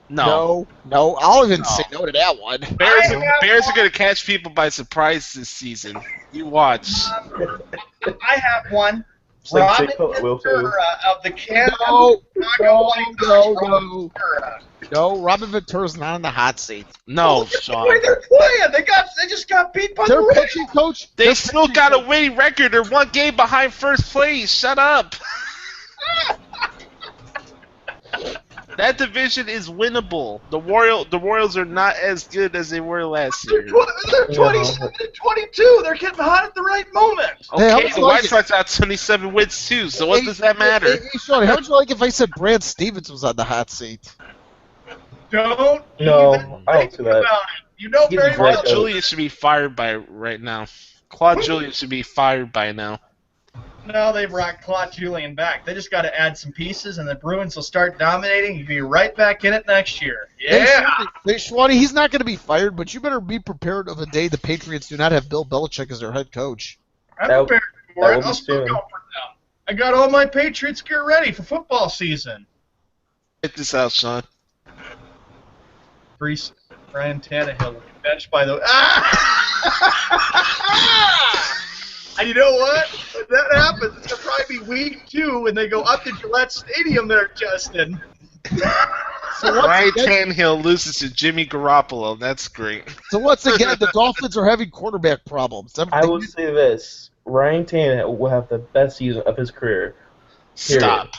No, No, I'll even No. say no to that one. Bears are gonna catch people by surprise this season. You watch. I have one. It's like Robin Jake Will too. Ventura of the Kansas No, Chicago White Sox. no. Ventura. No, Robin Ventura's not on the hot seat. No, Look at the Sean. way they're playing. They just got beat by the Their Reds. pitching coach. They their still pitching got a coach- winning record. They're one game behind first place. Shut up. That division is winnable. The Royals are not as good as they were last year. They're 27 and 22. They're getting hot at the right moment. Hey, how Okay, would the you White like it? Sox got 27 wins too. So what Hey, does that matter? Hey, Shawnee, how would you like if I said Brad Stevens was on the hot seat? Don't No, even I don't think see that. about it. You know He's very a well. great Claude Julian should be fired by right now. Claude Julian should be fired by now. No, they brought Claude Julian back. They just got to add some pieces, and the Bruins will start dominating. You'll be right back in it next year. Yeah. Hey, Shawnee, he's not going to be fired, but you better be prepared of the day the Patriots do not have Bill Belichick as their head coach. I'm That- prepared that for it. will be I'll still soon. go for them. I got all my Patriots gear ready for football season. Get this out, Sean. Brees, Ryan Tannehill will be benched by the. Ah! And you know what? When that happens, it's gonna probably be week 2 when they go up to Gillette Stadium there, Justin. So once, Ryan again, Tannehill loses to Jimmy Garoppolo. That's great. the Dolphins are having quarterback problems. I will say this: Ryan Tannehill will have the best season of his career. Stop.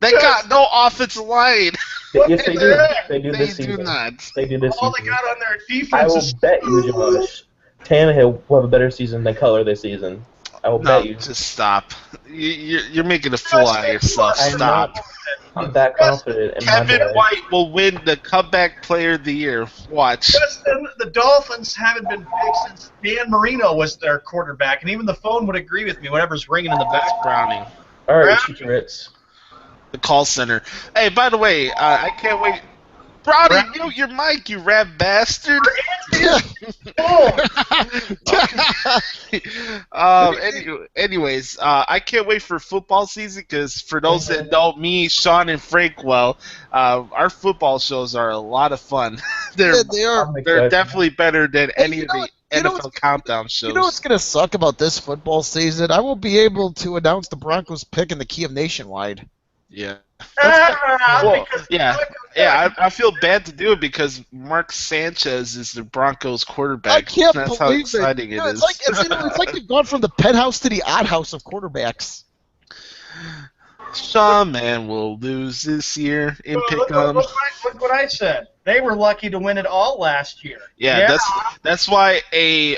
They got no offensive line. Yes, they do. They do They this do season. not. They do this All they season. got on their I defense will is bet you, Josh, Tannehill will have a better season than Cutler this season. I will No, bet you. just stop. You're making a fool out of yourself. I'm Stop. I'm that confident in my Kevin bet. White will win the comeback player of the year. Watch. Justin, the Dolphins haven't been big since Dan Marino was their quarterback, and even the phone would agree with me, whatever's ringing in the back. Browning. All right, Cheech Ritz. The call center. Hey, by the way, I can't wait Brownie, mute your mic, you rat bastard. Anyways, I can't wait for football season because for those that know me, Sean, and Frank well, our football shows are a lot of fun. Yeah, they are. They're definitely better than any you of know the what- you know NFL countdown shows. You know what's gonna suck about this football season? I won't be able to announce the Broncos pick in the key of Nationwide. Yeah. Well, I feel bad to do it because Mark Sanchez is the Broncos quarterback. I can't That's how believe exciting it. it It's is. it's like they've gone from the penthouse to the outhouse of quarterbacks. Some man will lose this year in Pick'em. Look what I said. They were lucky to win it all last year. Yeah, that's why a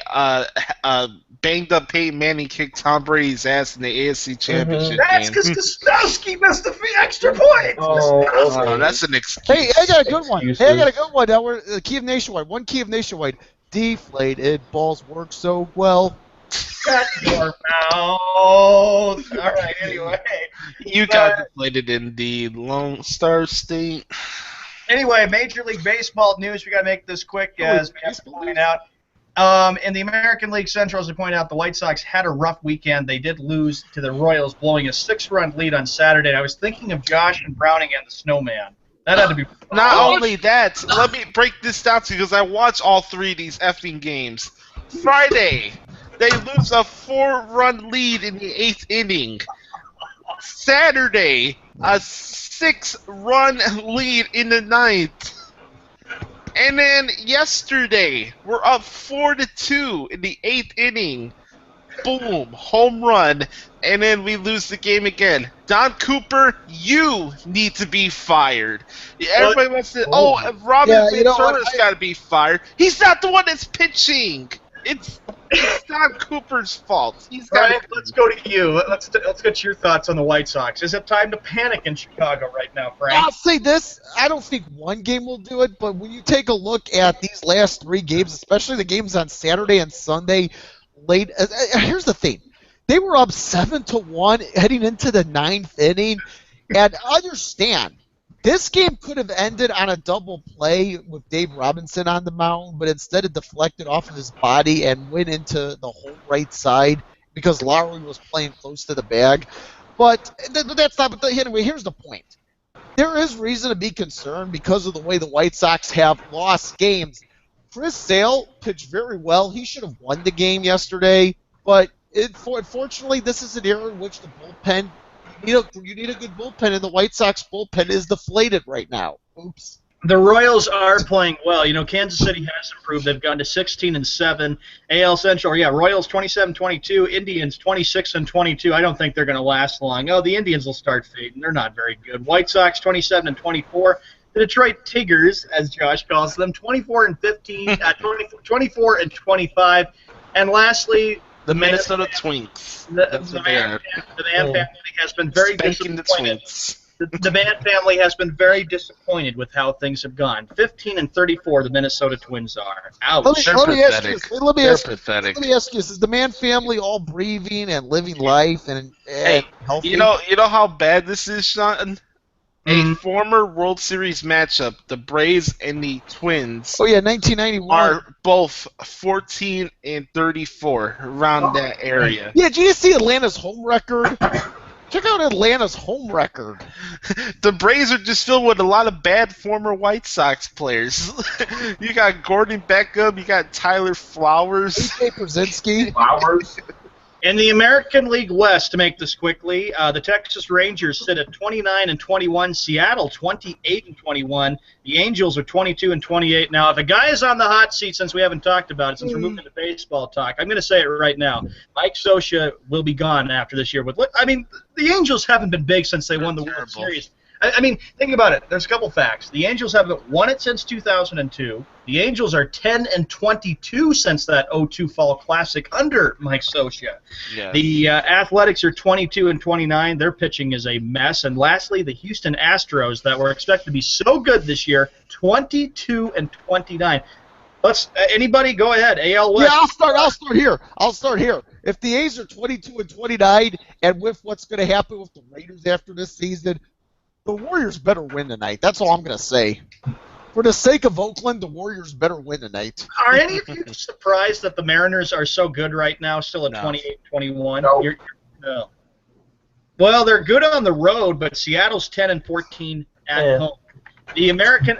banged up Peyton Manning kicked Tom Brady's ass in the AFC Championship That's game. because Gostowski missed the extra point. Oh, That's an excuse. Hey, I got a good one. Excuses. Hey, I got a good one. Now we're the key of Nationwide. One key of Nationwide. Deflated balls work so well. Shut your mouth. All right, anyway. You contemplated in the Lone Star State. Anyway, Major League Baseball news. We got to make this quick, as we have to point out. In the American League Central, as we point out, the White Sox had a rough weekend. They did lose to the Royals, blowing a 6-run lead on Saturday. I was thinking of Josh and Browning and the Snowman. That had to be. Not only that, let me break this down to you because I watched all three of these effing games. Friday, they lose a 4-run lead in the 8th inning. Saturday, a 6-run lead in the 9th. And then yesterday, we're up 4-2 in the 8th inning. Boom, home run, and then we lose the game again. Don Cooper, you need to be fired. Everybody wants to. Robin Ventura's got to be fired. He's not the one that's pitching. It's Don Cooper's fault. He's got. Right, let's go to you. Let's get your thoughts on the White Sox. Is it time to panic in Chicago right now, Frank? I'll say this. I don't think one game will do it, but when you take a look at these last 3 games, especially the games on Saturday and Sunday, late. Here's the thing. They were up 7-1 heading into the 9th inning, and understand this game could have ended on a double play with Dave Robinson on the mound, but instead it deflected off of his body and went into the whole right side because Lowry was playing close to the bag. But that's not. But anyway, here's the point. There is reason to be concerned because of the way the White Sox have lost games. Chris Sale pitched very well. He should have won the game yesterday, but unfortunately, this is an era in which the bullpen, you need a good bullpen, and the White Sox bullpen is deflated right now. Oops. The Royals are playing well. Kansas City has improved. They've gone to 16-7. AL Central, Royals 27-22. Indians 26-22. I don't think they're going to last long. Oh, the Indians will start fading. They're not very good. White Sox 27-24. The Detroit Tigers, as Josh calls them, 24-15, 24-25, and lastly, the Minnesota Twinks. The Mann family has been very disappointed. The Mann family has been very disappointed with how things have gone. 15-34, the Minnesota Twins are. Ouch. Let me ask you, is the Mann family all breathing and living life and healthy? You know how bad this is, Sean? A former World Series matchup, the Braves and the Twins. Oh yeah, 1991. Are both 14-34 around that area. Yeah, did you see Atlanta's home record? Check out Atlanta's home record. The Braves are just filled with a lot of bad former White Sox players. You got Gordon Beckham, you got Tyler Flowers. A.J. Brzezinski. Flowers. In the American League West, to make this quickly, the Texas Rangers sit at 29-21, Seattle 28-21, the Angels are 22-28. Now, if a guy is on the hot seat, since we haven't talked about it, since we're moving to baseball talk, I'm going to say it right now. Mike Scioscia will be gone after this year. The Angels haven't been big since they won the World Series. Think about it. There's a couple facts. The Angels haven't won it since 2002. The Angels are 10-22 since that 0-2 Fall Classic under Mike Scioscia. Yes. The Athletics are 22-29. Their pitching is a mess. And lastly, the Houston Astros, that were expected to be so good this year, 22-29. Anybody go ahead. AL West. Yeah, I'll start here. If the A's are 22-29, and with what's going to happen with the Raiders after this season, the Warriors better win tonight. That's all I'm going to say. For the sake of Oakland, the Warriors better win tonight. Are any of you surprised that the Mariners are so good right now, still at 28-21? No. No. Well, they're good on the road, but Seattle's 10-14 at home. The American,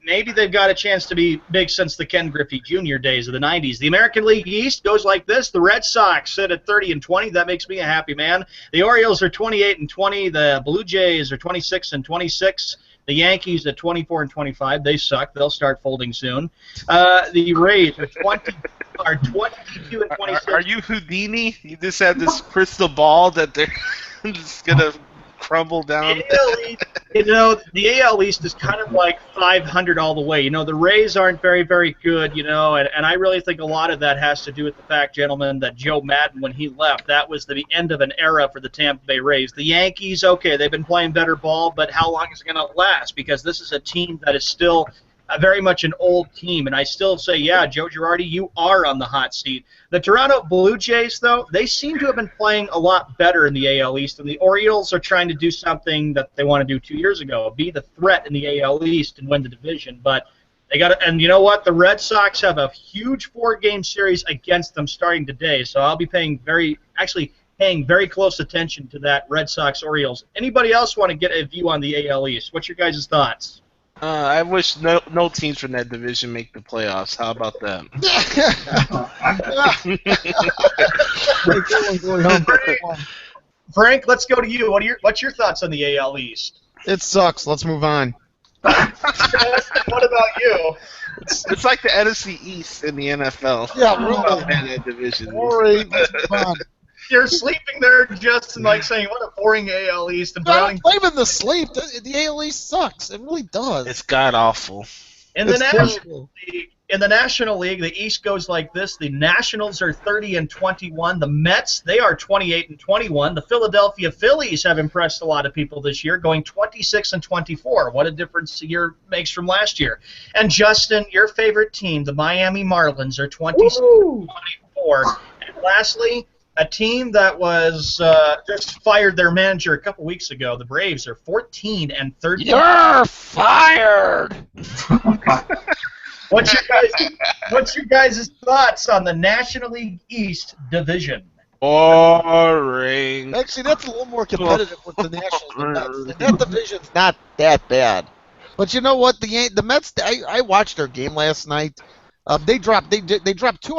maybe they've got a chance to be big since the Ken Griffey Jr. days of the 90s. The American League East goes like this. The Red Sox sit at 30-20. That makes me a happy man. The Orioles are 28-20. The Blue Jays are 26-26. The Yankees at 24-25. They suck. They'll start folding soon. The Rays are 22-26. Are you Houdini? You just have this crystal ball that they're just gonna crumble down. The AL East is kind of like 500 all the way. The Rays aren't very, very good, and I really think a lot of that has to do with the fact, gentlemen, that Joe Madden, when he left, that was the end of an era for the Tampa Bay Rays. The Yankees, okay, they've been playing better ball, but how long is it going to last? Because this is a team that is still very much an old team, and I still say, yeah, Joe Girardi, you are on the hot seat. The Toronto Blue Jays, though, they seem to have been playing a lot better in the AL East, and the Orioles are trying to do something that they want to do 2 years ago, be the threat in the AL East and win the division. But they got to, and you know what? The Red Sox have a huge 4-game series against them starting today, so I'll be paying very close attention to that Red Sox-Orioles. Anybody else want to get a view on the AL East? What's your guys' thoughts? I wish no teams from that division make the playoffs. How about that? Frank, let's go to you. What's your thoughts on the AL East? It sucks. Let's move on. What about you? It's like the NFC East in the NFL. Yeah, really. That division. Sorry, let's move on. You're sleeping there, Justin, like saying, what a boring AL East. And I'm blaming the sleep. The AL East sucks. It really does. It's god-awful. In the National League, the East goes like this. The Nationals are 30-21. The Mets, they are 28-21. The Philadelphia Phillies have impressed a lot of people this year, going 26-24. What a difference a year makes from last year. And Justin, your favorite team, the Miami Marlins, are 26-24. And lastly, a team that was just fired their manager a couple weeks ago, the Braves, are 14-13. You're fired! What's your guys' thoughts on the National League East division? Boring. Actually, that's a little more competitive with the Nationals. That division's not that bad. But you know what? The Mets. I watched their game last night. They dropped 2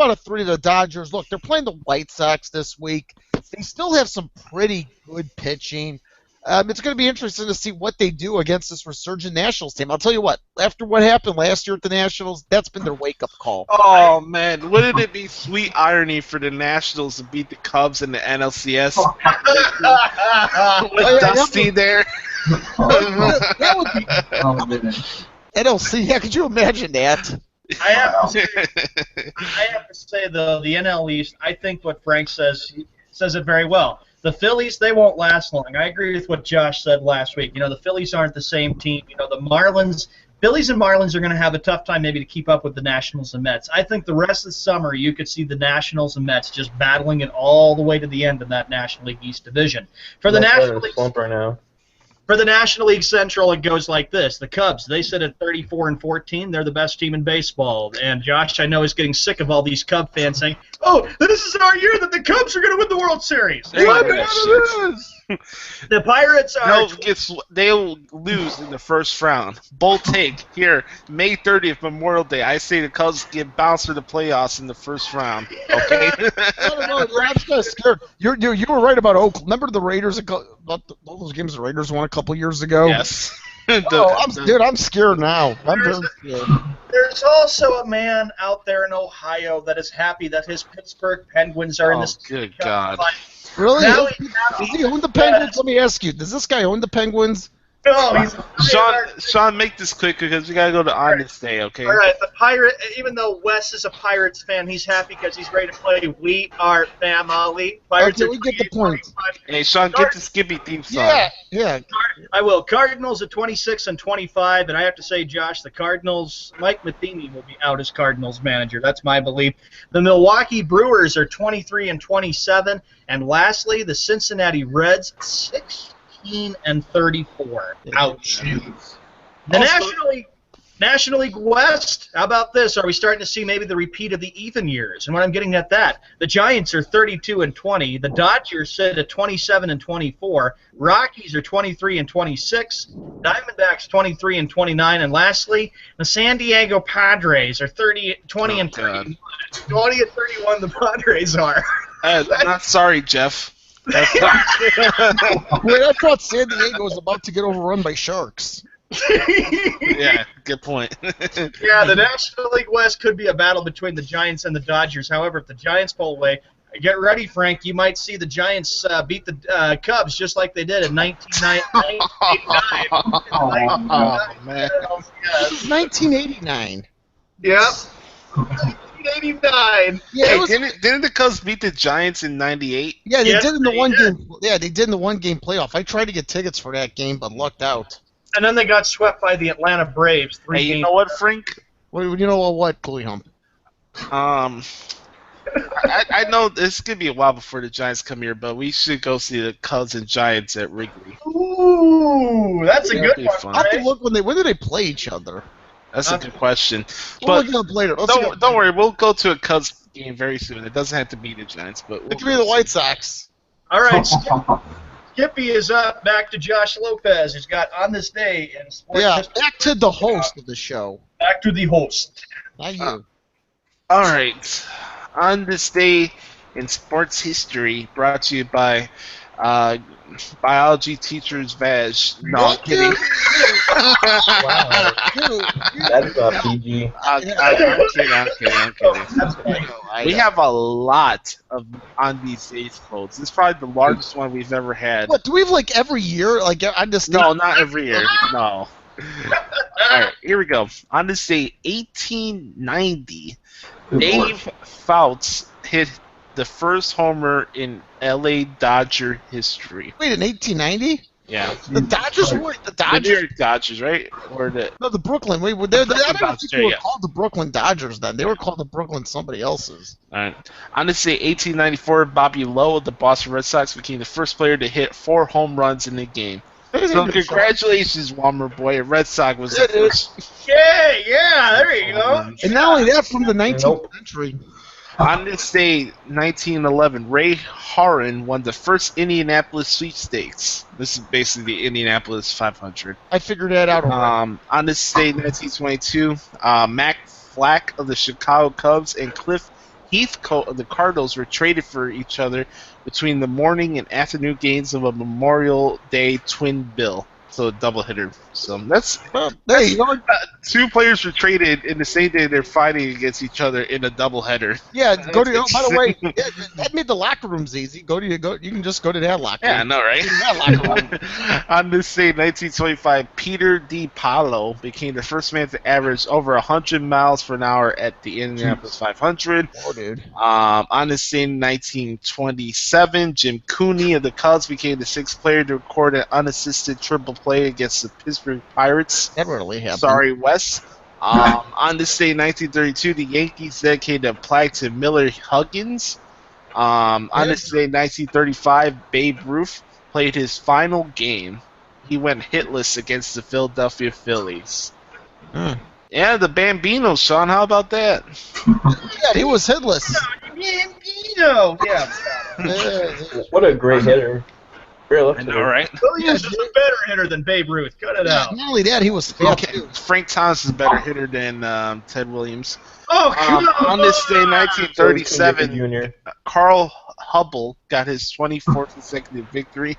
out of 3 to the Dodgers. Look, they're playing the White Sox this week. They still have some pretty good pitching. It's going to be interesting to see what they do against this resurgent Nationals team. I'll tell you what, after what happened last year at the Nationals, that's been their wake-up call. Oh, man. Wouldn't it be sweet irony for the Nationals to beat the Cubs in the NLCS? With Dusty there. That would be NLC. Yeah, could you imagine that? I have to say, though, the NL East, I think what Frank says it very well. The Phillies, they won't last long. I agree with what Josh said last week. The Phillies aren't the same team. The Phillies and Marlins are going to have a tough time maybe to keep up with the Nationals and Mets. I think the rest of the summer you could see the Nationals and Mets just battling it all the way to the end of that National League East division. For the National League right now. For the National League Central, it goes like this. The Cubs, they sit at 34-14. They're the best team in baseball. And Josh, I know, is getting sick of all these Cub fans saying, oh, this is our year that the Cubs are going to win the World Series. The Pirates are... They'll lose in the first round. Bold take. Here, May 30th, Memorial Day. I say the Cubs get bounced for the playoffs in the first round. Okay? No, I'm just scared. You were right about Oakland. Remember the Raiders, about all those games the Raiders won a couple years ago? Yes. I'm scared now. I'm very scared. There's also a man out there in Ohio that is happy that his Pittsburgh Penguins are in this. Good God. Really? Does he own the Penguins? Let me ask you. Does this guy own the Penguins? No, he's Sean, make this quick because we gotta go to Honest Day, okay? All right, the Pirate. Even though Wes is a Pirates fan, he's happy because he's ready to play We Are Family. Pirates. Okay, we get the point. Hey, Sean, get the Skippy theme song. Yeah. I will. Cardinals at 26-25, and I have to say, Josh, the Cardinals. Mike Matheny will be out as Cardinals manager. That's my belief. The Milwaukee Brewers are 23-27, and lastly, the Cincinnati Reds 16-34. Ouch. The National League. National League West, how about this? Are we starting to see maybe the repeat of the even years? And when I'm getting at that, the Giants are 32-20, the Dodgers sit at 27-24, Rockies are 23-26, Diamondbacks 23-29, and lastly, the San Diego Padres are 20-31. 20-31, the Padres are. I'm not sorry, Jeff. That's Wait, I thought San Diego was about to get overrun by sharks. yeah, good point. Yeah, the National League West could be a battle between the Giants and the Dodgers. However, if the Giants pull away, get ready, Frank. You might see the Giants beat the Cubs just like they did in 1989. Oh, man. Yes. 1989. Yep. 1989. Yeah, Hey, it was, didn't the Cubs beat the Giants in '98? yeah, they Yes, did in the they one did. game. Yeah, they did in the one game playoff. I tried to get tickets for that game, but lucked out. And then they got swept by the Atlanta Braves. Hey, you know what, Frank? Well, you know what, Cooley Hump? I know this could be a while before the Giants come here, but we should go see the Cubs and Giants at Wrigley. Ooh, that's a That'd good be one. fun. I have to Right? look when do they play each other? That's a good question. We'll But look it up later. Let's look it up don't later. worry, we'll go to a Cubs game very soon. It doesn't have to be the Giants, but we'll It could be the White Sox. All right, Skippy is up. Back to Josh Lopez, who's got On This Day in sports Yeah, history. back to the host of the show. Back to the host. Not you. All right. On this day in sports history, brought to you by biology teacher's Vag. No, I'm kidding. Wow. That's not PG. I'm kidding. We have a lot of On These Days quotes. This is probably the largest one we've ever had. What, do we have like every year? Like, I just No, not every year. No. All right, here we go. On this day, 1890, Dave Fouts hit the first homer in LA Dodger history. Wait, in 1890? Yeah. The Dodgers were the The New Dodgers. York Dodgers, right? Or the No, the Brooklyn. Wait, I don't think Dodgers, they were yeah. called the Brooklyn Dodgers then. They were called the Brooklyn somebody else's. all right. On this day, 1894, Bobby Lowe of the Boston Red Sox became the first player to hit 4 home runs in a game. So congratulations, Walmer boy. Red Sox was the It is. first. Yeah, there you go. And not only that, from the 19th Nope. century. On this day, 1911, Ray Harron won the first Indianapolis sweepstakes. This is basically the Indianapolis 500. I figured that out. On this day, 1922, Mac Flack of the Chicago Cubs and Cliff Heathcote of the Cardinals were traded for each other between the morning and afternoon games of a Memorial Day twin bill. So a doubleheader. So that's Well, hey, you know what? 2 players were traded in the same day they're fighting against each other in a doubleheader. Yeah, go to. Oh, by the way, insane. yeah, that made the locker rooms easy. You can just go to that locker Yeah, I room. know, right? That locker room. On this day, 1925, Peter DiPaolo became the first man to average over 100 miles per hour at the Indianapolis 500. Oh, dude. On this day, 1927, Jim Cooney of the Cubs became the 6th player to record an unassisted triple play against the Pittsburgh Pirates. That rarely happened. Sorry, Wes. On this day, 1932, the Yankees dedicated a plaque to Miller Huggins. On this day, 1935, Babe Ruth played his final game. He went hitless against the Philadelphia Phillies. Hmm. Yeah, the Bambino, Sean. How about that? Yeah, he was hitless. Bambino. Yeah. Yeah. What a great hitter. Great left I know, hitter. right? Williams is a better hitter than Babe Ruth. Cut it out. Not only that, he was fat Okay, too. Frank Thomas is a better hitter than Ted Williams. Oh, come On this day, on. 1937, Junior. Carl Hubble got his 24th consecutive victory.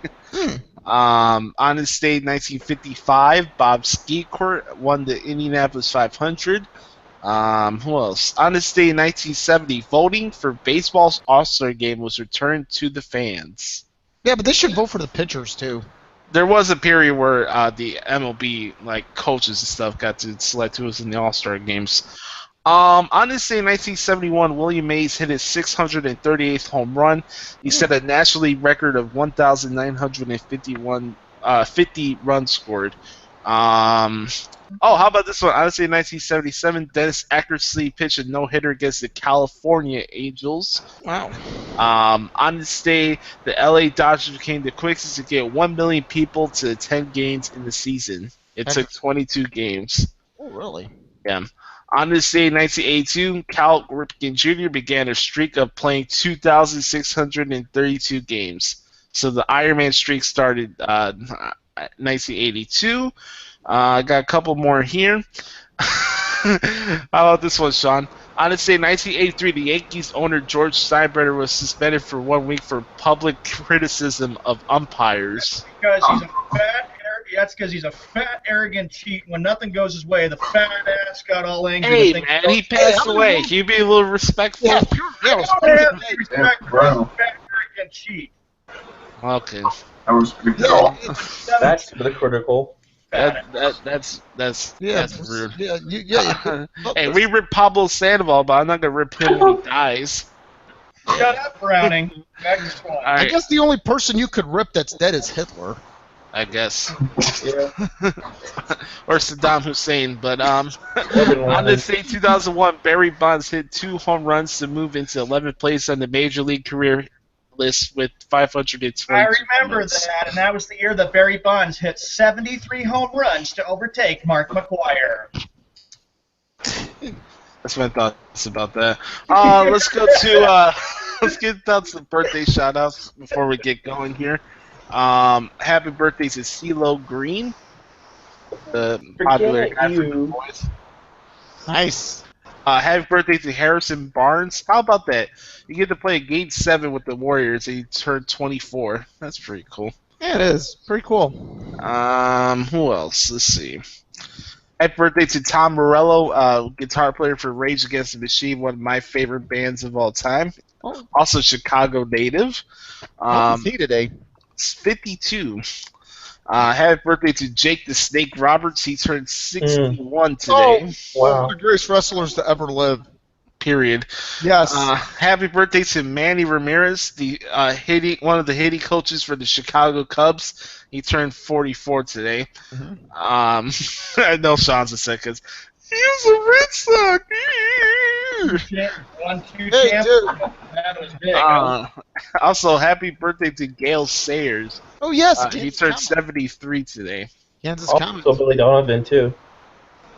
On this day, 1955, Bob Skeecourt won the Indianapolis 500. Who else? On this day, 1970, voting for baseball's All-Star Game was returned to the fans. Yeah, but they should vote for the pitchers too. There was a period where the MLB coaches and stuff got to select who was in the All-Star games. On this day, 1971, William Mays hit his 638th home run. He set a National League record of 50 runs scored. How about this one? On this day, 1977, Dennis Eckersley pitched a no-hitter against the California Angels. Wow. On this day, the LA Dodgers became the quickest to get 1 million people to attend games in the season. It took 22 games. Oh, really? Yeah. On this day, 1982, Cal Ripken Jr. began a streak of playing 2,632 games. So the Ironman streak started 1982. I got a couple more here. How about this one, Sean? On this day, 1983, the Yankees owner George Steinbrenner was suspended for 1 week for public criticism of umpires. Because he's a fat. That's because he's a fat, arrogant cheat. When nothing goes his way, the fat ass got all angry. Hey, when things man, go- he passed away. Can you be a little respectful? Yeah, I don't have any respect for bro. this fat, arrogant cheat. Okay. I respect it all. That's hypocritical. That's rude. Yeah. Hey, we rip Pablo Sandoval, but I'm not gonna rip him when he dies. Shut up, Browning. Back to Swan. All I right, guess the only person you could rip that's dead is Hitler. I guess, Yeah. or Saddam Hussein. But Urban on Laden. this day, 2001, Barry Bonds hit 2 home runs to move into 11th place on the Major League career list with 520. I remember that, and that was the year that Barry Bonds hit 73 home runs to overtake Mark McGwire. That's my thoughts about that. Let's go to let's get down to the birthday shout outs before we get going here. Happy birthday to CeeLo Green, the popular Forget African you. voice. Nice. Happy birthday to Harrison Barnes. How about that? You get to play Game 7 with the Warriors and you turned 24. That's pretty cool. Yeah, it is. Pretty cool. Who else? Let's see. Happy birthday to Tom Morello, guitar player for Rage Against the Machine, one of my favorite bands of all time. Oh. Also Chicago native. How is he today? 52. Happy birthday to Jake the Snake Roberts. He turned 61 today. One Wow. of the greatest wrestlers to ever live. Period. Yes. Happy birthday to Manny Ramirez, the one of the hitting coaches for the Chicago Cubs. He turned 44 today. I know Sean's a second. He's a Red Sox. 1-2 Hey, champ. dude. That was big. Also, happy birthday to Gail Sayers. Oh, yes. He Kansas turned County. 73 today. Kansas County. Also Billy Donovan too.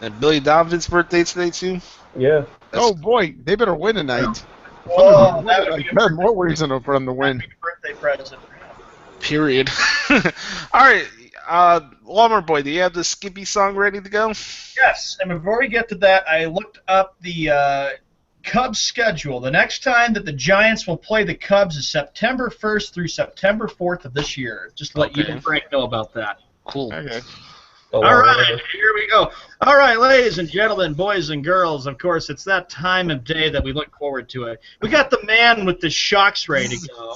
And Billy Donovan's birthday today, too. Yeah. Oh, boy. They better win tonight. Whoa, that would be a There's more reason for them to win. happy birthday present. Period. All right. Walmart Boy, do you have the Skippy song ready to go? Yes, and before we get to that, I looked up the Cubs schedule. The next time that the Giants will play the Cubs is September 1st through September 4th of this year. Just to let you Okay. and Frank know about that. Cool. Okay. Oh, All wow. right, here we go. All right, ladies and gentlemen, boys and girls, of course, it's that time of day that we look forward to it. We got the man with the shocks ready to go.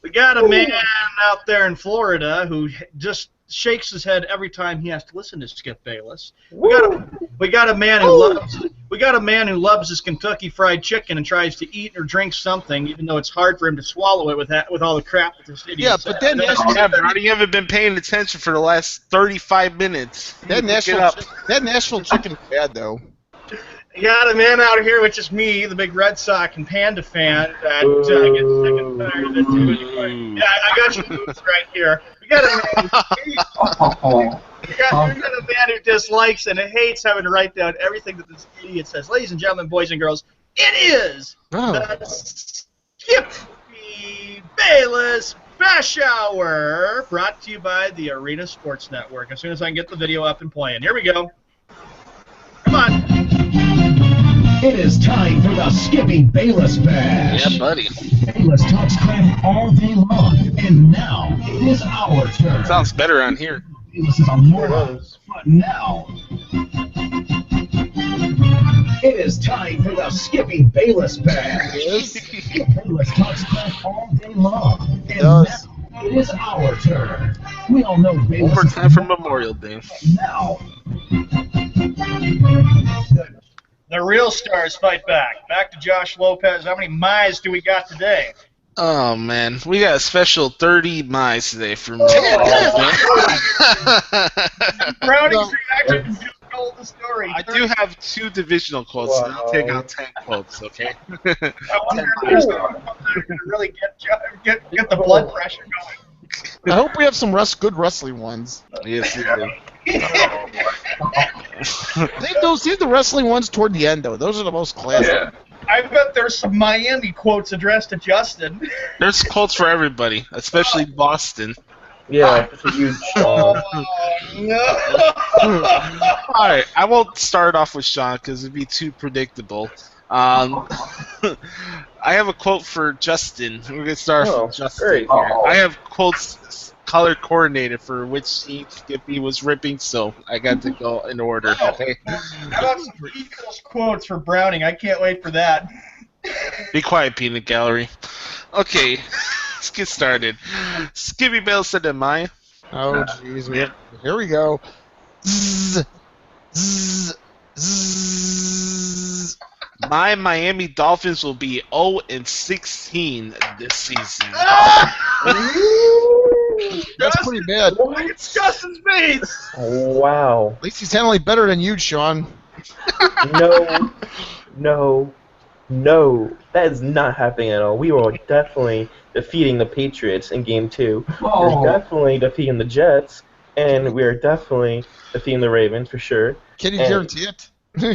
We got a man out there in Florida who just shakes his head every time he has to listen to Skip Bayless. We got a man who loves his Kentucky Fried Chicken and tries to eat or drink something, even though it's hard for him to swallow it with all the crap that this idiot Yeah, says. but then Yeah, Brody, you haven't been paying attention for the last 35 minutes. that Nashville chicken is bad, though. You got a man out here, which is me, the big Red Sox and Panda fan, that gets sick and tired of it too. Yeah, I got your moves right here. We got a man we got a man who dislikes and hates having to write down everything that this idiot says. Ladies and gentlemen, boys and girls, it is the Skippy Bayless Bash Hour, brought to you by the Arena Sports Network. As soon as I can get the video up and playing. Here we go. Come on. It is time for the Skippy Bayless Bash. Yeah, buddy. Bayless talks crap all day long, and now it is our turn. Sounds better on here. Bayless is a moron, but now it is time for the Skippy Bayless Bash. Bayless talks crap all day long, and now it is our turn. We all know Bayless One more is time for Memorial Day. now. The real stars fight back. Back to Josh Lopez. How many miles do we got today? Oh, man. We got a special 30 miles today for me. Browning's reaction just told the story. I do have 2 divisional quotes, and I'll take out 10 quotes, okay? I wonder if there's someone going to really get the blood pressure going. I hope we have some good wrestling ones. Yes, we do. Save the wrestling ones toward the end, though. Those are the most classic. Yeah. I bet there's some Miami quotes addressed to Justin. There's quotes for everybody, especially Boston. Yeah, it's a huge Oh, Sean. no. All right, I won't start off with Sean because it'd be too predictable. I have a quote for Justin. We're gonna start off with Justin great. here. Uh-oh. I have quotes color coordinated for which scene Skippy was ripping, so I got to go in order. Okay, How about some Eagles quotes for Browning? I can't wait for that. be quiet, peanut gallery. Okay, let's get started. Skippy Bale said to Maya. Oh, jeez. Here we go. Zzz, zzz, zzz. My Miami Dolphins will be 0-16 this season. That's pretty bad. It's Justin's face. Wow. At least he's handling better than you, Sean. No. That is not happening at all. We are definitely defeating the Patriots in Game 2. Oh. We're definitely defeating the Jets, and we are definitely defeating the Ravens for sure. Can you And guarantee it?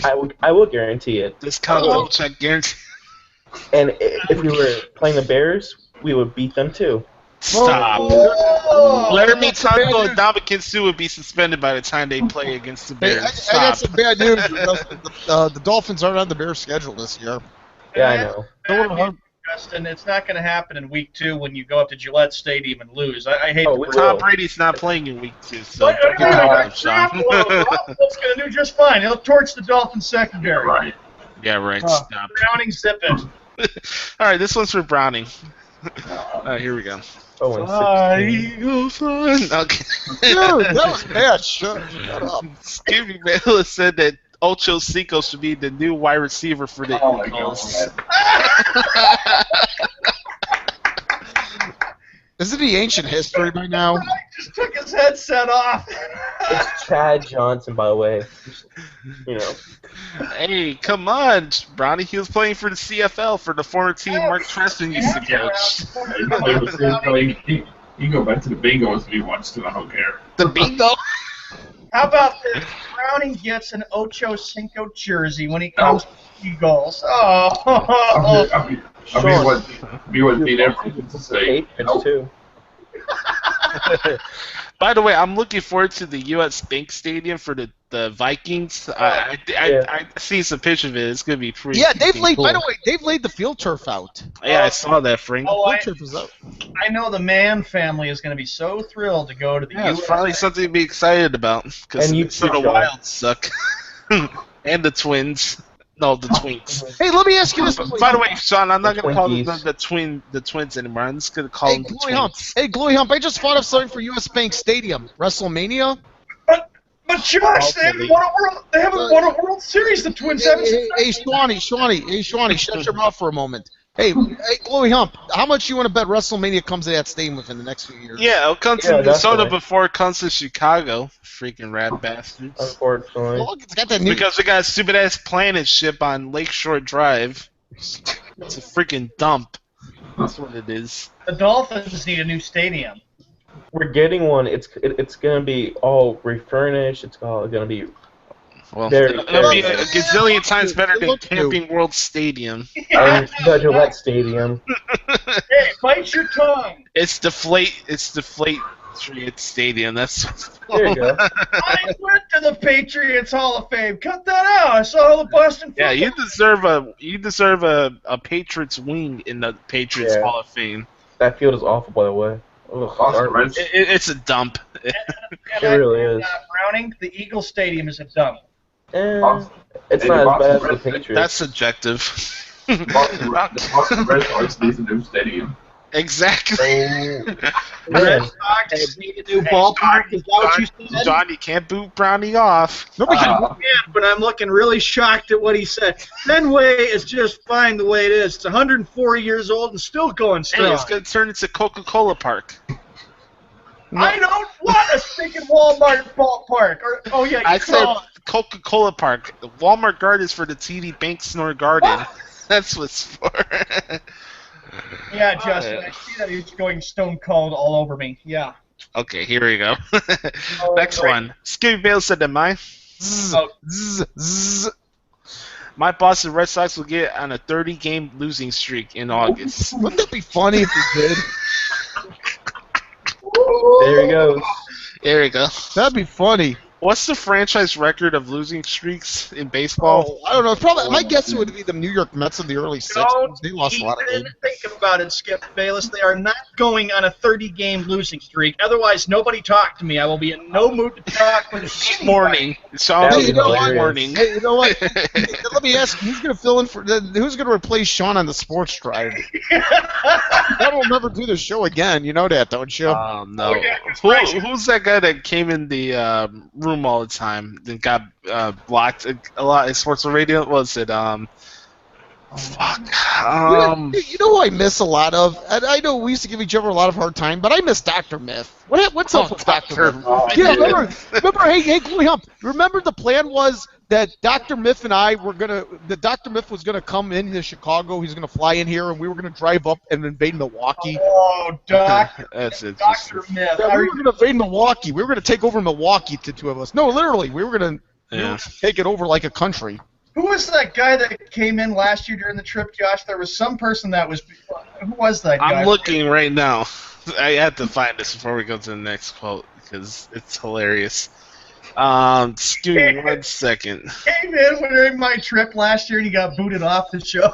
I will guarantee it. Discount double check guarantee. And if we were playing the Bears, we would beat them too. Stop. Oh. Laramie Tungo and Dominican Sue would be suspended by the time they play against the Hey, Bears. I got Stop. some bad news. The Dolphins aren't on the Bears' schedule this year. Yeah, I know. Justin, it's not going to happen in week 2 when you go up to Gillette Stadium and lose. I hate Oh, to we break Tom will. Brady's not playing in week 2, so But don't get caught up, Sean. Garoppolo's going to do just fine. He'll torch the Dolphins secondary. Right. Yeah, right. Oh. Stop. Browning, zip it. All right, this one's for Browning. All right, here we go. Oh, and Eagle fun. Okay. Dude, that was bad. Shut up. Stevie Miller said that Ocho Cinco should be the new wide receiver for the Oh my Eagles. God. Isn't he ancient history by now? He just took his headset off. It's Chad Johnson, by the way. You know. Hey, come on, Brownie. He was playing for the CFL for the former team Mark Treston used to coach. He can go back to the Bengals if he wants to. I don't care. The bingo. How about this? Browning gets an Ocho Cinco jersey when he comes to the Eagles. Oh. We would beat everything to say. Patriots too. By the way, I'm looking forward to the U.S. Bank Stadium for the Vikings. I seen some pictures of it. It's gonna be pretty. Yeah, they've laid. cool. By the way, they've laid the field turf out. Yeah, I saw that, Frank. Oh, Field turf is out. I know the Mann family is going to be so thrilled to go to the Yeah, it's U.S. finally something to be excited about. Because And you the too, Sean. Wild suck. And the Twins. No, the Twinks. Hey, let me ask you this. By the way, Sean, I'm not The gonna call them Twinkies. the Twins anymore. I'm just gonna call Hey, them the Glory Hump. Twins. Hey, Glory Hump. I just thought of something for US Bank Stadium. WrestleMania. But Josh, they haven't won a World. They haven't won a World Series. The Twins haven't. Hey, Shawnee, shut your mouth for a moment. Hey, Glory Hump. How much you want to bet WrestleMania comes to that stadium within the next few years? Yeah, it'll come to Yeah, Minnesota definitely. before it comes to Chicago. Freaking rat bastards. Unfortunately. Well, it's got that new. Because we got a stupid ass planet ship on Lakeshore Drive. It's a freaking dump. That's what it is. The Dolphins need a new stadium. We're getting one. It's gonna be all refurnished. It's all gonna be. Well, Very- it'll be a very- gazillion times better than Look, Camping World Stadium. The Gillette Stadium. Hey, bite your tongue. It's Deflate Stadium. That's There you go. I went to the Patriots Hall of Fame. Cut that out. I saw the Boston. yeah. You deserve a Patriots wing in the Patriots Yeah. Hall of Fame. That field is awful, by the way. Ugh, Oscar Reds. It's a dump. And It really is. Browning, the Eagle Stadium is a dump. It's not as bad as the Patriots. That's subjective. The Boston Red Sox needs a new stadium. Exactly. Man, New ballpark, is that what you said? John, you can't boot Brownie off. Nobody can. Yeah, but I'm looking really shocked at what he said. Fenway is just fine the way it is. It's 104 years old and still going Hey, strong. it's going to turn into Coca-Cola Park. I don't want a stinking Walmart ballpark. Oh yeah, I said oh, Coca-Cola Park. The Walmart Garden is for the TD Bank Snore Garden. That's what's for. yeah, Justin. I see that he's going stone cold all over me. Yeah. Okay, here we go. Next great. one. Skippy Bayless said that mine. Zzz, Oh. zzz, zzz. My Boston Red Sox will get on a 30-game losing streak in August. Wouldn't that be funny if we did? There he goes. There we go. That'd be funny. What's the franchise record of losing streaks in baseball? Oh, I don't know. It's probably my guess would be the New York Mets of the early Don't '60s. They lost a lot of even games. think about it, Skip Bayless. They are not going on a 30-game losing streak. Otherwise, nobody talk to me. I will be in no mood to talk with anybody. Morning. Sean, That was hilarious. morning. Hey, you know what? Let me ask you, who's going to fill in for? Who's going to replace Sean on the Sports Drive? I will never do the show again. You know that, don't you? No. Oh, yeah, it's right. Who's that guy that came in the room all the time and got blocked a lot in sports radio? What was it? Fuck. You know who I miss a lot of? And I know we used to give each other a lot of hard time, but I miss Dr. Myth. What's up with Dr. Myth? Oh, Yeah, dude. remember, hey, Chloe Hump, remember the plan was that Dr. Myth and I were Dr. Myth was gonna come into Chicago, he's gonna fly in here, and we were gonna drive up and invade Milwaukee. Oh, Doc. That's it. Dr. Myth. Yeah, we were gonna invade Milwaukee. We were gonna take over Milwaukee, the two of us. No, literally, we were gonna take it over like a country. Who was that guy that came in last year during the trip, Josh? There was some person that was. Who was that guy? I'm looking right now. I have to find this before we go to the next quote because it's hilarious. Just give me 1 second. Came in during my trip last year and he got booted off the show.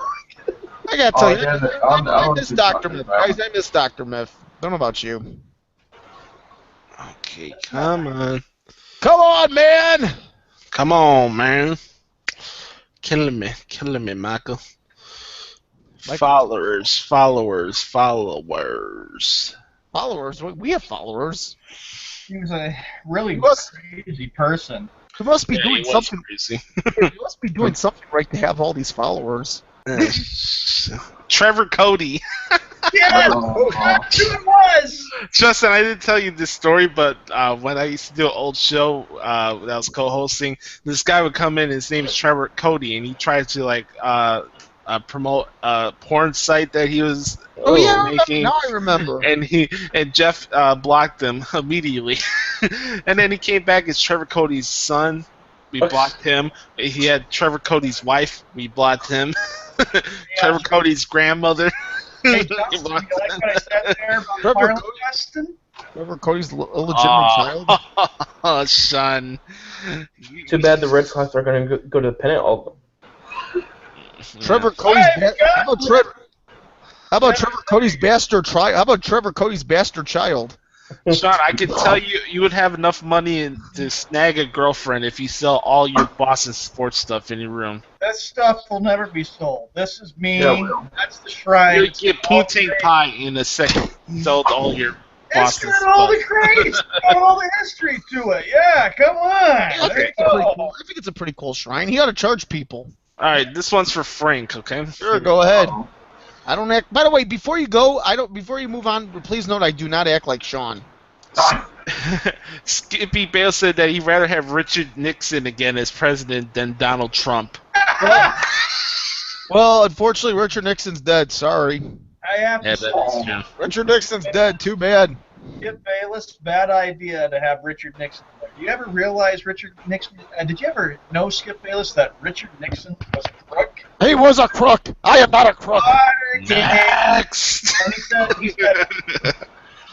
I gotta tell you, yeah, I miss see Dr. something Myth. about Guys, I miss Dr. Myth. Don't know about you. Okay, come on. Come on, man! Come on, man. Killing me, Michael. Followers. Followers? We have followers. He was a really He was- crazy person. You must be Yeah, doing he was something. crazy. You must be doing something right to have all these followers. Trevor Cody. Yes, Oh, that's who it was. Justin, I didn't tell you this story, but when I used to do an old show that I was co-hosting, this guy would come in. His name is Trevor Cody, and he tried to promote a porn site that he was Oh yeah, I remember. making. Now I remember. And Jeff blocked him immediately, and then he came back as Trevor Cody's son. We blocked him. He had Trevor Cody's wife. We blocked him. Trevor Cody's grandmother. Hey, Justin, you like what I said there about Trevor Harlan, Cody. Justin? Trevor Cody's illegitimate child. Oh, son. Too bad the Red Sox are going to go to the pennant all. Trevor Cody's. Hey, How about Trevor Cody's bastard child? How about Trevor Cody's bastard child? Sean, I can tell you would have enough money to snag a girlfriend if you sell all your Boston sports stuff in your room. This stuff will never be sold. This is me. Yeah, well. That's the shrine. You'll get poutine pie in a second. Sold all your It's Boston got all the stuff. craze, it's got all the history to it. Yeah, come on. I There you think go. it's a pretty cool shrine. He ought to charge people. All right, this one's for Frank. Okay. Sure, go ahead. I don't act. By the way, before you go, Before you move on, please note I do not act like Sean. Skippy Bale said that he'd rather have Richard Nixon again as president than Donald Trump. Well, unfortunately, Richard Nixon's dead. Sorry, I have Yeah, to say, that's true. Richard Nixon's dead. Too bad. Skip Bayless, bad idea to have Richard Nixon there. Do you ever realize Richard Nixon? Did you ever know, Skip Bayless, that Richard Nixon was a crook? He was a crook. I am not a crook. Next. And he said, I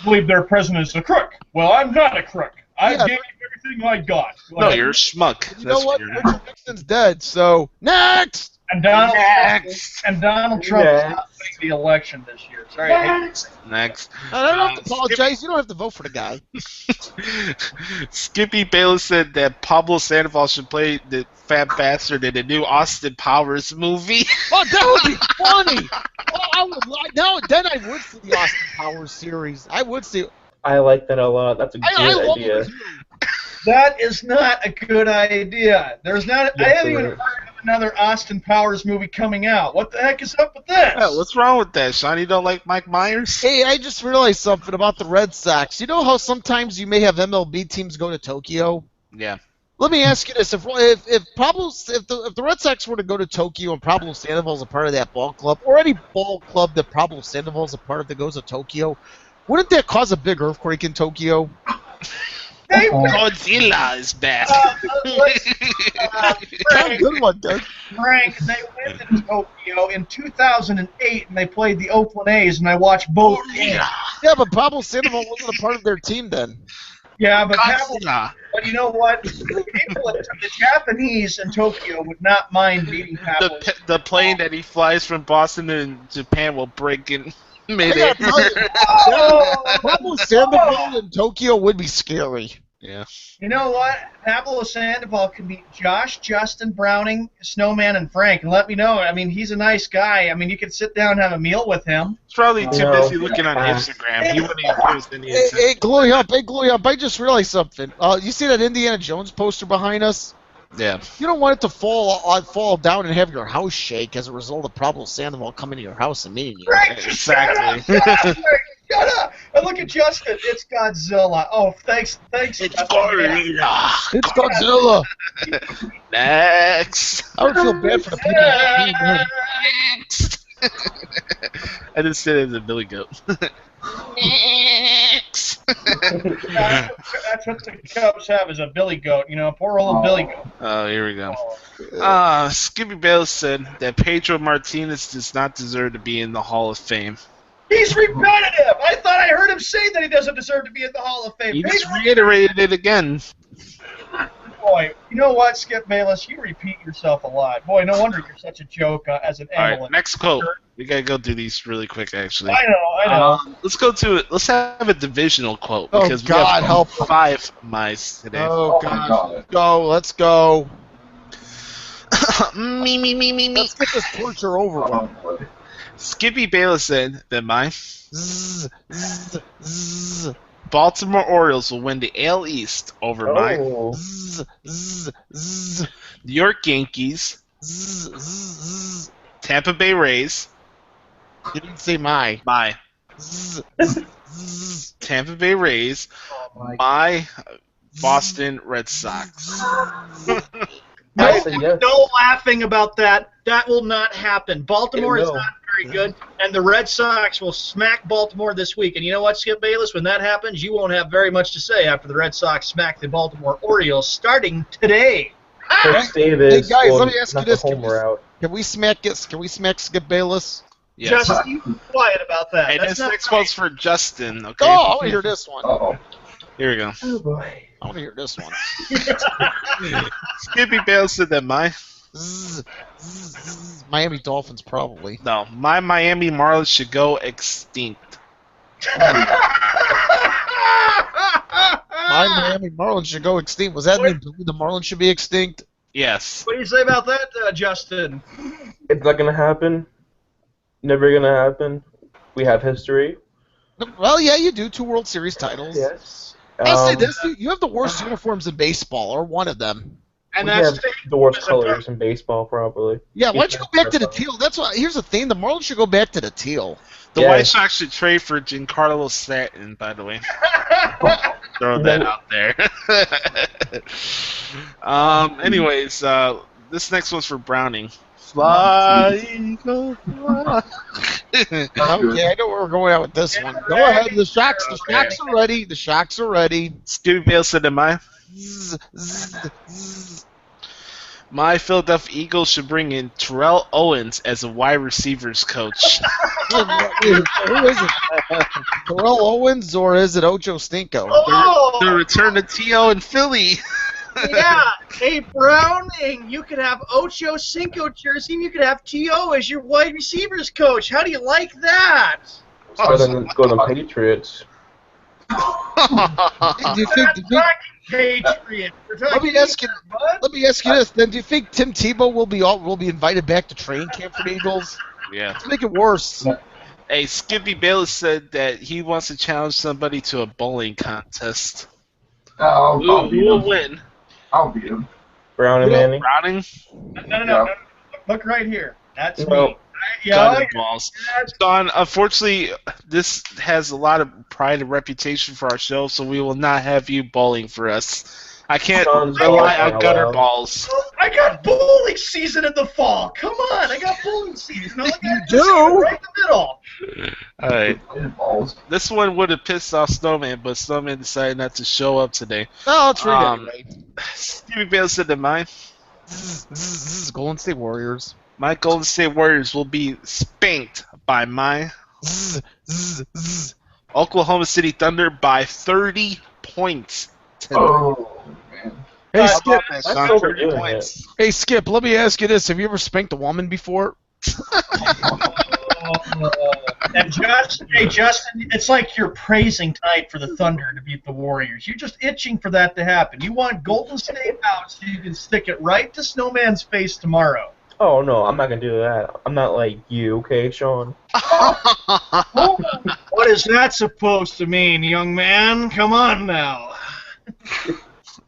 believe their president is a crook. Well, I'm not a crook. I Yeah, gave you everything I got. No, you're a schmuck. You know what? Weird. Richard Nixon's dead. So next. And Donald Trump is Yes. not winning the election this year. Sorry, I hate to say Next. I don't have to apologize. You don't have to vote for the guy. Skippy Bayless said that Pablo Sandoval should play the fat bastard in the new Austin Powers movie. Oh, that would be funny. Then I would see the Austin Powers series. I would see. I like that a lot. That's a I good love idea. it. That is not a good idea. There's not. I Yes, haven't it even is. heard of another Austin Powers movie coming out. What the heck is up with this? Yeah, what's wrong with that, Sean? You don't like Mike Myers? Hey, I just realized something about the Red Sox. You know how sometimes you may have MLB teams go to Tokyo? Yeah. Let me ask you this: if the Red Sox were to go to Tokyo and Pablo Sandoval's a part of that ball club, or any ball club that Pablo Sandoval's a part of that goes to Tokyo, Wouldn't that cause a big earthquake in Tokyo? They Godzilla is back. Frank, Good one, Doug. Frank, they lived in Tokyo in 2008, and they played the Oakland A's, and I watched both games. Yeah, but Pablo Sandoval wasn't a part of their team then. Yeah, but Godzilla. but you know what? People, the Japanese in Tokyo would not mind beating Pablo. The plane that he flies from Boston to Japan will break in I midair. gotta tell you, Pablo Sandoval in Tokyo would be scary. Yeah. You know what? Pablo Sandoval can beat Josh, Justin, Browning, Snowman, and Frank. And let me know. I mean, he's a nice guy. I mean, you could sit down and have a meal with him. He's probably too No. busy looking on Instagram. He wouldn't even post any Hey, Glory Up, I just realized something. You see that Indiana Jones poster behind us? Yeah. You don't want it to fall down and have your house shake as a result of Pablo Sandoval coming to your house and meeting you. Frank, Exactly. shut up! And look at Justin. It's Godzilla. Oh, thanks. It's Justin. Gorilla. It's Godzilla. Next. I would feel bad for the people. Next. I just said it as a Billy Goat. Next. That's what the Cubs have is a Billy Goat. You know, poor old Billy Goat. Oh, here we go. Skippy Bayless said that Pedro Martinez does not deserve to be in the Hall of Fame. He's repetitive. I thought I heard him say that he doesn't deserve to be in the Hall of Fame. He just Pedro- reiterated it again. Boy, you know what, Skip Bayless? You repeat yourself a lot. Boy, no wonder you're such a joke as an All right, analyst. next quote. We gotta go through these really quick, actually. I know. Let's go to it. Let's have a divisional quote Oh, because we God, have help. 5 mice today. Oh, my God. God. Let's go. Me. Let's get this torture over with. Oh, boy. Skippy Bayless said that my Zzz, zzz, zzz, Baltimore Orioles will win the AL East over my Oh. zzz, zzz, zzz, New York Yankees, zzz, zzz. Tampa Bay Rays, You didn't say my. Zzz, zzz, Tampa Bay Rays, Oh, my Boston Red Sox. I said yes. No laughing about that. That will not happen. Baltimore It is will. not very good, and the Red Sox will smack Baltimore this week. And you know what, Skip Bayless? When that happens, you won't have very much to say after the Red Sox smack the Baltimore Orioles starting today. Coach Davis Hey, guys, let going me ask you not the this. home route. Can we smack Skip Bayless? Yes. Just be quiet about that. Hey, That's this not next right. quote's for Justin, okay? Oh, I want to hear this one. Uh-oh. Here we go. Oh boy. I want to hear this one. Skippy Bayless said that my Zzz, zzz, zzz. Miami Dolphins, probably. my Miami Marlins should go extinct. My Miami Marlins should go extinct. Was that mean the Marlins should be extinct? Yes. What do you say about that, Justin? It's not gonna happen. Never gonna happen. We have history. Well, yeah, you do. 2 World Series titles. Yes. I'll say this: you have the worst uniforms in baseball, or one of them. And we that's have the worst colors in baseball, probably. Yeah, why don't you go back to the teal? That's what. Here's the thing: the Marlins should go back to the teal. The Yeah. White Sox should trade for Giancarlo Stanton, by the way. Throw that out there. Anyways, this next one's for Browning. Fly, go fly. Okay, I know where we're going out with this one. Go ahead. The Shocks are ready. The Shocks are ready. Skippy Bayless said, "Am I? Zzz, zzz, zzz. My Philadelphia Eagles should bring in Terrell Owens as a wide receivers coach." Who is it? Terrell Owens or is it Ocho Stinko? Oh, The return to T.O. in Philly. yeah. Hey, Browning, you could have Ocho Cinco jersey, and you could have T.O. as your wide receivers coach. How do you like that? Go to Patriots. Do you think? Patriot. Let me ask you this. Then, do you think Tim Tebow will be invited back to training camp for the Eagles? Yeah. Let's make it worse. Hey, Skippy Bayless said that he wants to challenge somebody to a bowling contest. I'll Who beat will him. win? I'll beat him. Brown and Manning. Browning? No. Look right here. That's No. me. Yeah, Balls. Don, unfortunately, this has a lot of pride and reputation for our show, so we will not have you bowling for us. I can't Don's rely balls on are gutter allowed. balls. I I got bowling season in the fall. Come on, I got bowling season. All I You gotta do is sit do? right in the middle. All right. Balls. This one would have pissed off Snowman, but Snowman decided not to show up today. No, let's read Um, it. Stevie Bale said that This is Golden State Warriors. my Golden State Warriors will be spanked by my Zzz, zzz, zzz. Oklahoma City Thunder by 30 points. Oh, man. Hey, How Skip. about that, That's Sean? so 30 good, points. Hey, Skip. Let me ask you this: have you ever spanked a woman before? And Justin, it's like you're praising tonight for the Thunder to beat the Warriors. You're just itching for that to happen. You want Golden State out so you can stick it right to Snowman's face tomorrow. Oh no, I'm not gonna do that. I'm not like you, okay, Sean? What is that supposed to mean, young man? Come on now.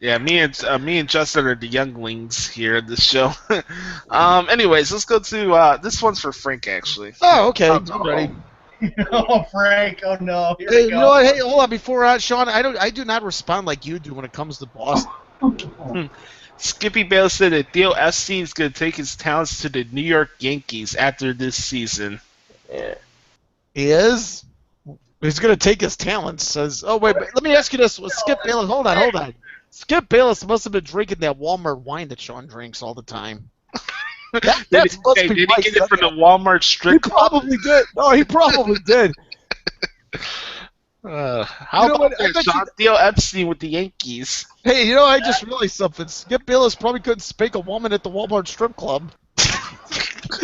Yeah, me and Justin are the younglings here at this show. Anyways, let's go to this one's for Frank actually. Oh, okay. I'm ready. Oh, Frank. Oh no. Here Hey, we you go. know what? Hey, hold on. Before Sean, I do not respond like you do when it comes to Boston. Skippy Bale said that Theo Epstein is going to take his talents to the New York Yankees after this season. Yeah. He is. He's going to take his talents. Says, oh wait, but let me ask you this: was Skip Bayless? Hold on. Skip Bayless must have been drinking that Walmart wine that Sean drinks all the time. That Did must he be get it right. from the Walmart He strip club? probably did. No, he probably did. How You know about what? I that, bet Sean? Theo Epstein with the Yankees. Hey, you know, I just realized something. Skip Bayless probably couldn't spank a woman at the Walmart strip club.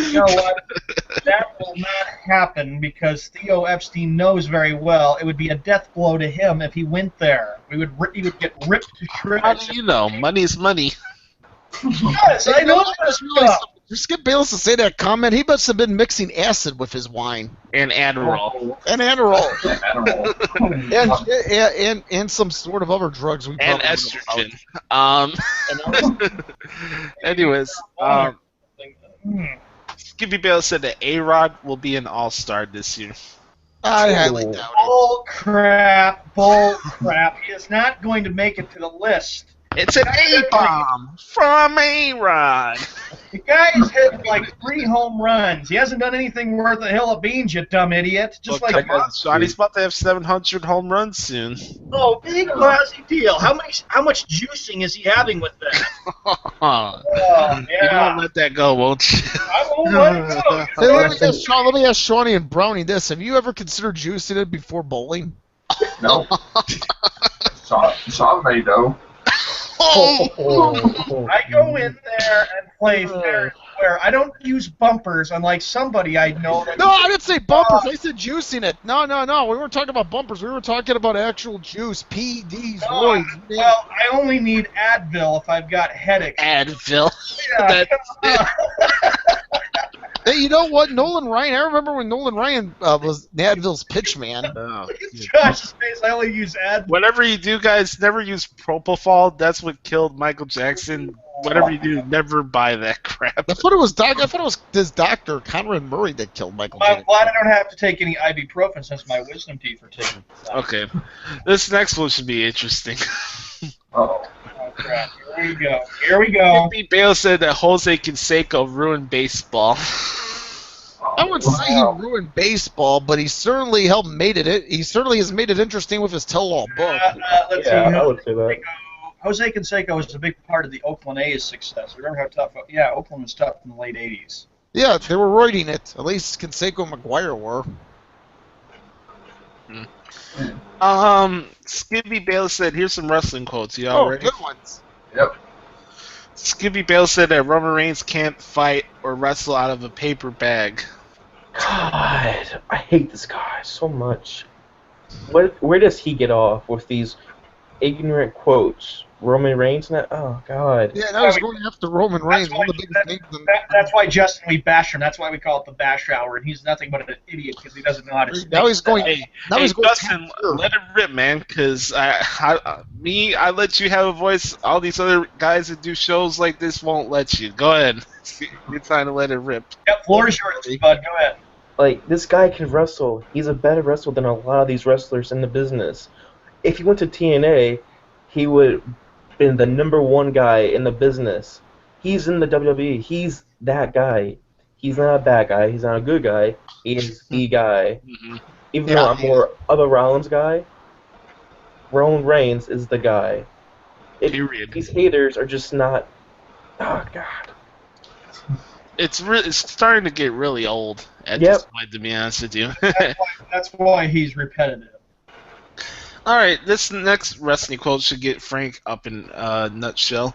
You know what? That will not happen because Theo Epstein knows very well it would be a death blow to him if he went there. He would get ripped to How shreds. do you know? Money is money. Yes, I know I just realized something. For Skip Bayless to say that comment, he must have been mixing acid with his wine And Adderall. and Adderall Animal. and some sort of other drugs. We And probably know estrogen. Anyways, Skippy Bale said that A-Rod will be an all-star this year. I highly doubt it. Bull crap, bull crap. He is not going to make it to the list. It's an A-bomb from A-Rod. The guy's hit like 3 home runs. He hasn't done anything worth a hill of beans, you dumb idiot. Just Well, like come on, Sean, he's about to have 700 home runs soon. oh, big lousy deal. How much juicing is he having with that? Oh, You yeah. won't let that go, won't you? I won't let it go. Hey, let me ask Shawnee and Brownie this. Have you ever considered juicing it before bowling? No. Sean may though. I go in there and play fair and square. I don't use bumpers, unlike somebody I know. That No, I didn't say bumpers. I said juicing it. No. We weren't talking about bumpers. We were talking about actual juice. PEDs, No, roids. well, I only need Advil if I've got headaches. Advil. Yeah, That's Hey, you know what? Nolan Ryan. I remember when Nolan Ryan was Advil's pitch man. Oh, Look at Josh's face. I only use Advil. whatever you do, guys, never use propofol. That's what killed Michael Jackson. Whatever you do, never buy that crap. I thought it was this doctor Conrad Murray that killed Michael I'm Jackson. glad I don't have to take any ibuprofen since my wisdom teeth are taken. Okay, this next one should be interesting. Oh. Oh, crap. Here we go. Here we go. Skippy Bale said that Jose Canseco ruined baseball. I wouldn't say he ruined baseball, but he certainly helped made it. He certainly has made it interesting with his tell-all book. Let's Yeah, see. I would say that. Jose Canseco was a big part of the Oakland A's success. Remember how tough? Yeah, Oakland was tough in the late '80s. Yeah, they were roiding it. At least Canseco and McGuire were. Skippy Bale said, here's some wrestling quotes. You all Oh, ready? good ones. Yep. Skippy Bale said that Roman Reigns can't fight or wrestle out of a paper bag. God, I hate this guy so much. Where does he get off with these ignorant quotes? Roman Reigns? Oh, God. Yeah, that was going after Roman Reigns, one of the biggest names. That's why Justin, we bash him. That's why we call it the bash hour, and he's nothing but an idiot because he doesn't know how to speak. Now he's going. Hey, Now hey he's going. Justin, let it rip, man, because I let you have a voice. All these other guys that do shows like this won't let you. Go ahead. You're trying to let it rip. Yep, floor is yours, bud. Go ahead. Like, this guy can wrestle. He's a better wrestler than a lot of these wrestlers in the business. If he went to TNA, he would have been the #1 guy in the business. He's in the WWE. He's that guy. He's not a bad guy. He's not a good guy. He is the guy. Mhm. Even though I'm more of a Rollins guy, Roman Reigns is the guy. Period. These haters are just not. Oh God. It's starting to get really old at Yep. this point, to be honest with you. That's why he's repetitive. All right, this next wrestling quote should get Frank up in a nutshell.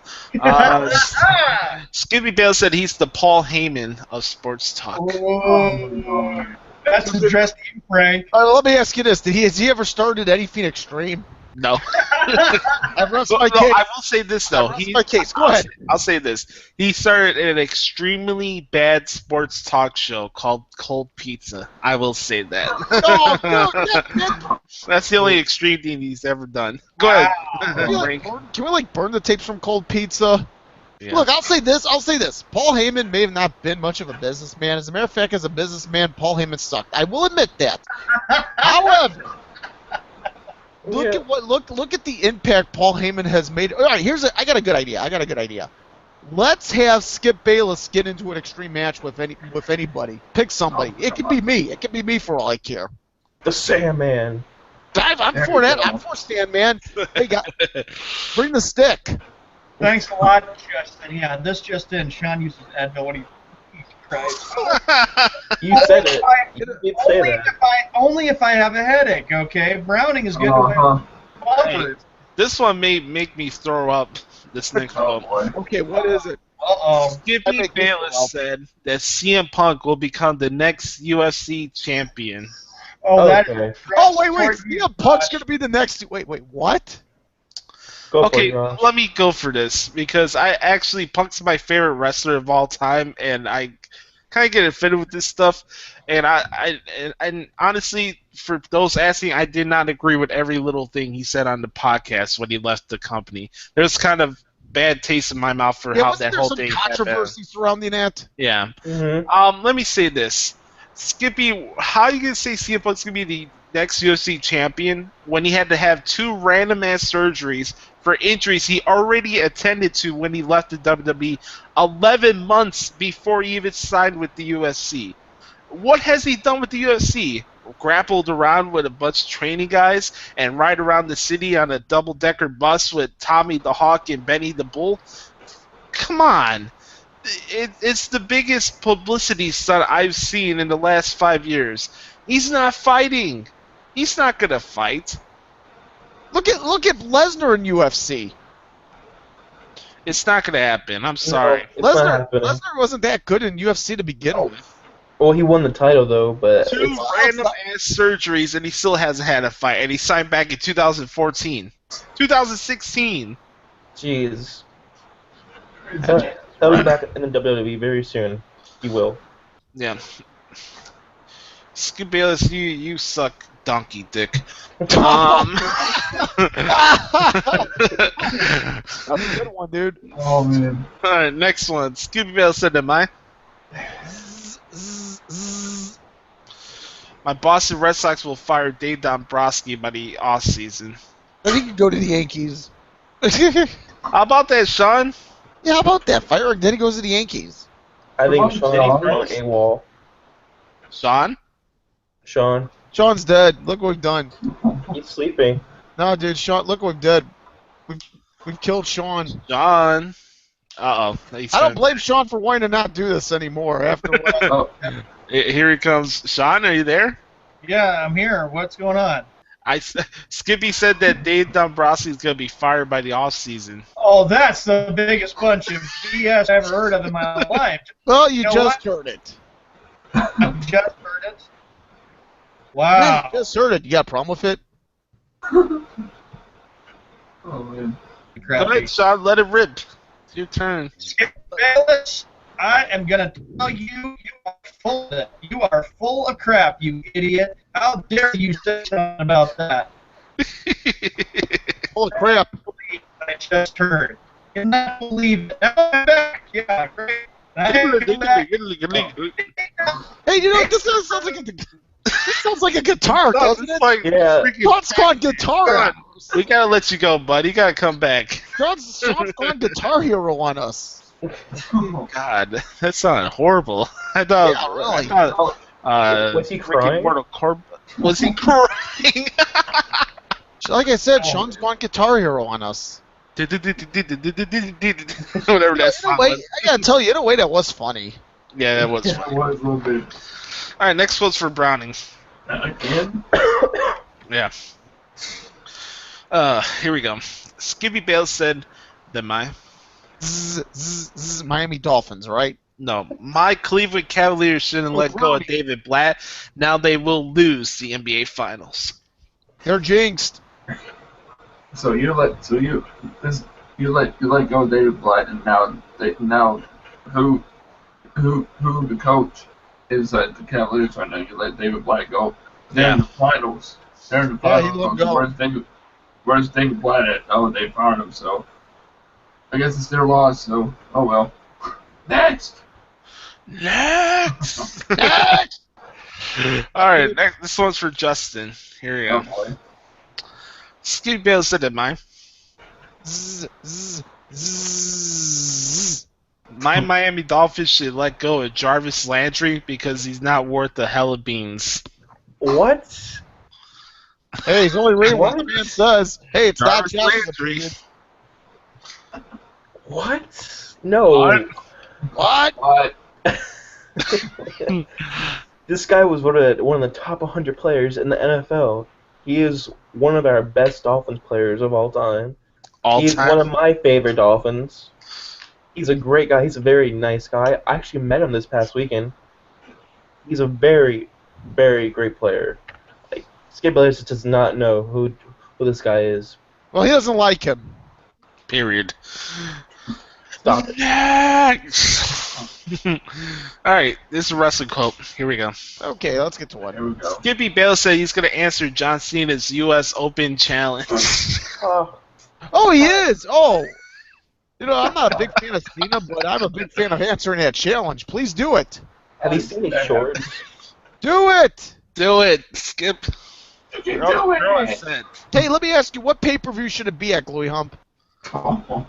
Skippy Bale said he's the Paul Heyman of sports talk. Oh, that's addressed to you, Frank. Let me ask you this: has he ever started anything extreme? No. I rest No, my case. I will say this though. Rest my case. Go ahead. I'll say this. He started an extremely bad sports talk show called Cold Pizza. I will say that. Oh, no, That's the only extreme thing he's ever done. Go ahead. Frank. Can we burn the tapes from Cold Pizza? Yeah. Look, I'll say this. Paul Heyman may have not been much of a businessman. As a matter of fact, as a businessman, Paul Heyman sucked. I will admit that. However, look at the impact Paul Heyman has made. All right, I got a good idea. Let's have Skip Bayless get into an extreme match with anybody. Pick somebody. It could be me. It could be me for all I care. The Sandman. I'm for that. I'm for Sandman. Hey, bring the stick. Thanks a lot, Justin. Yeah, this just in. Sean uses Advil when he cries. You said it. You did say that. Only if I have a headache, okay? Browning is good. Hey, this one may make me throw up. This next quote. Okay, what is it? Uh-oh. Skippy Bayless said that CM Punk will become the next UFC champion. Oh, that Okay. is Oh, wait. CM Punk's going to be the next. Wait, what? Go for Okay, it, Josh. let me go for this because Punk's my favorite wrestler of all time, and I kind of get offended with this stuff. And and honestly, for those asking, I did not agree with every little thing he said on the podcast when he left the company. There's kind of bad taste in my mouth for how that whole thing happened. Controversy surrounding that. Yeah. Mm-hmm. Let me say this, Skippy. How are you gonna say CM Punk's gonna be the next UFC champion when he had to have 2 random ass surgeries for injuries he already attended to when he left the WWE 11 months before he even signed with the UFC? What has he done with the UFC? Grappled around with a bunch of training guys and ride around the city on a double-decker bus with Tommy the Hawk and Benny the Bull? Come on. It's the biggest publicity stunt I've seen in the last 5 years. He's not fighting. He's not gonna fight. Look at Lesnar in UFC. It's not gonna happen. I'm sorry. It's not Lesnar happening. wasn't that good in UFC to begin with. Well, he won the title though, but 2 it's, random ass surgeries and he still hasn't had a fight. And he signed back in 2014, 2016. jeez. He'll be back in the WWE very soon. He will. Yeah. Skip Bayless, you suck, donkey dick. That's a good one, dude. Oh man. All right, next one. Skippy Bayless said, "Am I? My Boston Red Sox will fire Dave Dombrowski by the off season." I think you go to the Yankees. How about that, Sean? Yeah, how about that? Fire then he goes to the Yankees. I think Come on, Sean's Sean. on AWOL. Sean? Sean, Sean's dead. Look what we've done. he's sleeping. No, dude, Sean. Look what we've done. We've killed Sean. John. Uh-oh. I don't blame Sean for wanting to not do this anymore. After what? Oh, Here he comes. Sean, are you there? Yeah, I'm here. What's going on? Skippy said that Dave Dombrowski is going to be fired by the off season. Oh, that's the biggest bunch of BS I've ever heard of in my life. Well, you know just what? heard it. I just heard it. Yeah, Wow. you just heard it. You got a problem with it? oh man. Go ahead, Sean. Let it rip. It's your turn. Skip Bayless, I am gonna tell you, you are full of it. You are full of crap, you idiot. How dare you say something about that? Holy crap. I just heard. Cannot believe it. Now I'm back. Yeah, great. I am back. Hey, you know, this sounds like a guitar, doesn't it? Like, Yeah. freaking Sean's gone guitar. We gotta let you go, bud. You gotta come back. Sean's gone guitar hero on us. God, that sounded horrible. I thought. Yeah, really. I thought Was he freaking crying? Mortal Kombat. Was he crying? Like I said, Sean's gone Guitar Hero on us. Whatever In that a song way, was. I gotta tell you, in a way, that was funny. Yeah, that was. It was a little bit. All right, next one's for Browning. Again? Yeah. Here we go. Skippy Bale said that Miami Dolphins, right? my Cleveland Cavaliers shouldn't let go of Brownie. David Blatt. Now they will lose the NBA Finals. They're jinxed. So you let go of David Blatt, and now who the coach is at the Cavaliers right now? You let David Blatt go. They're in the finals. They're in the Yeah, he finals. let him go. Where's David Blatt at? Oh, they fired him. So I guess it's their loss. So oh well. Next. Next. All right, next. This one's for Justin. Here we Oh go. boy. Skippy Bale said that my Miami Dolphins should let go of Jarvis Landry because he's not worth a hell of beans. What? Hey, he's only reading what the man says. Hey, it's not Jarvis Jarvis. Landry. What? No. What? But This guy was one of the top 100 players in the NFL. He is one of our best Dolphins players of all time. All He's time. one of my favorite Dolphins. He's a great guy. He's a very nice guy. I actually met him this past weekend. He's a very, very great player. Like, Skip Bayless does not know who this guy is. Well, he doesn't like him. Period. Stop it. Next. All right, this is a wrestling quote. Here we go. Okay, let's get to one. here we go. Skippy Bale said he's going to answer John Cena's U.S. Open challenge. Oh, he is. Oh, you know, I'm not a big fan of Cena, but I'm a big fan of answering that challenge. Please do it. Have you seen his shorts? Do it. Do it, Skip. You can Throw do it. it. Hey, let me ask you, what pay-per-view should it be at, Gluey Hump? Oh,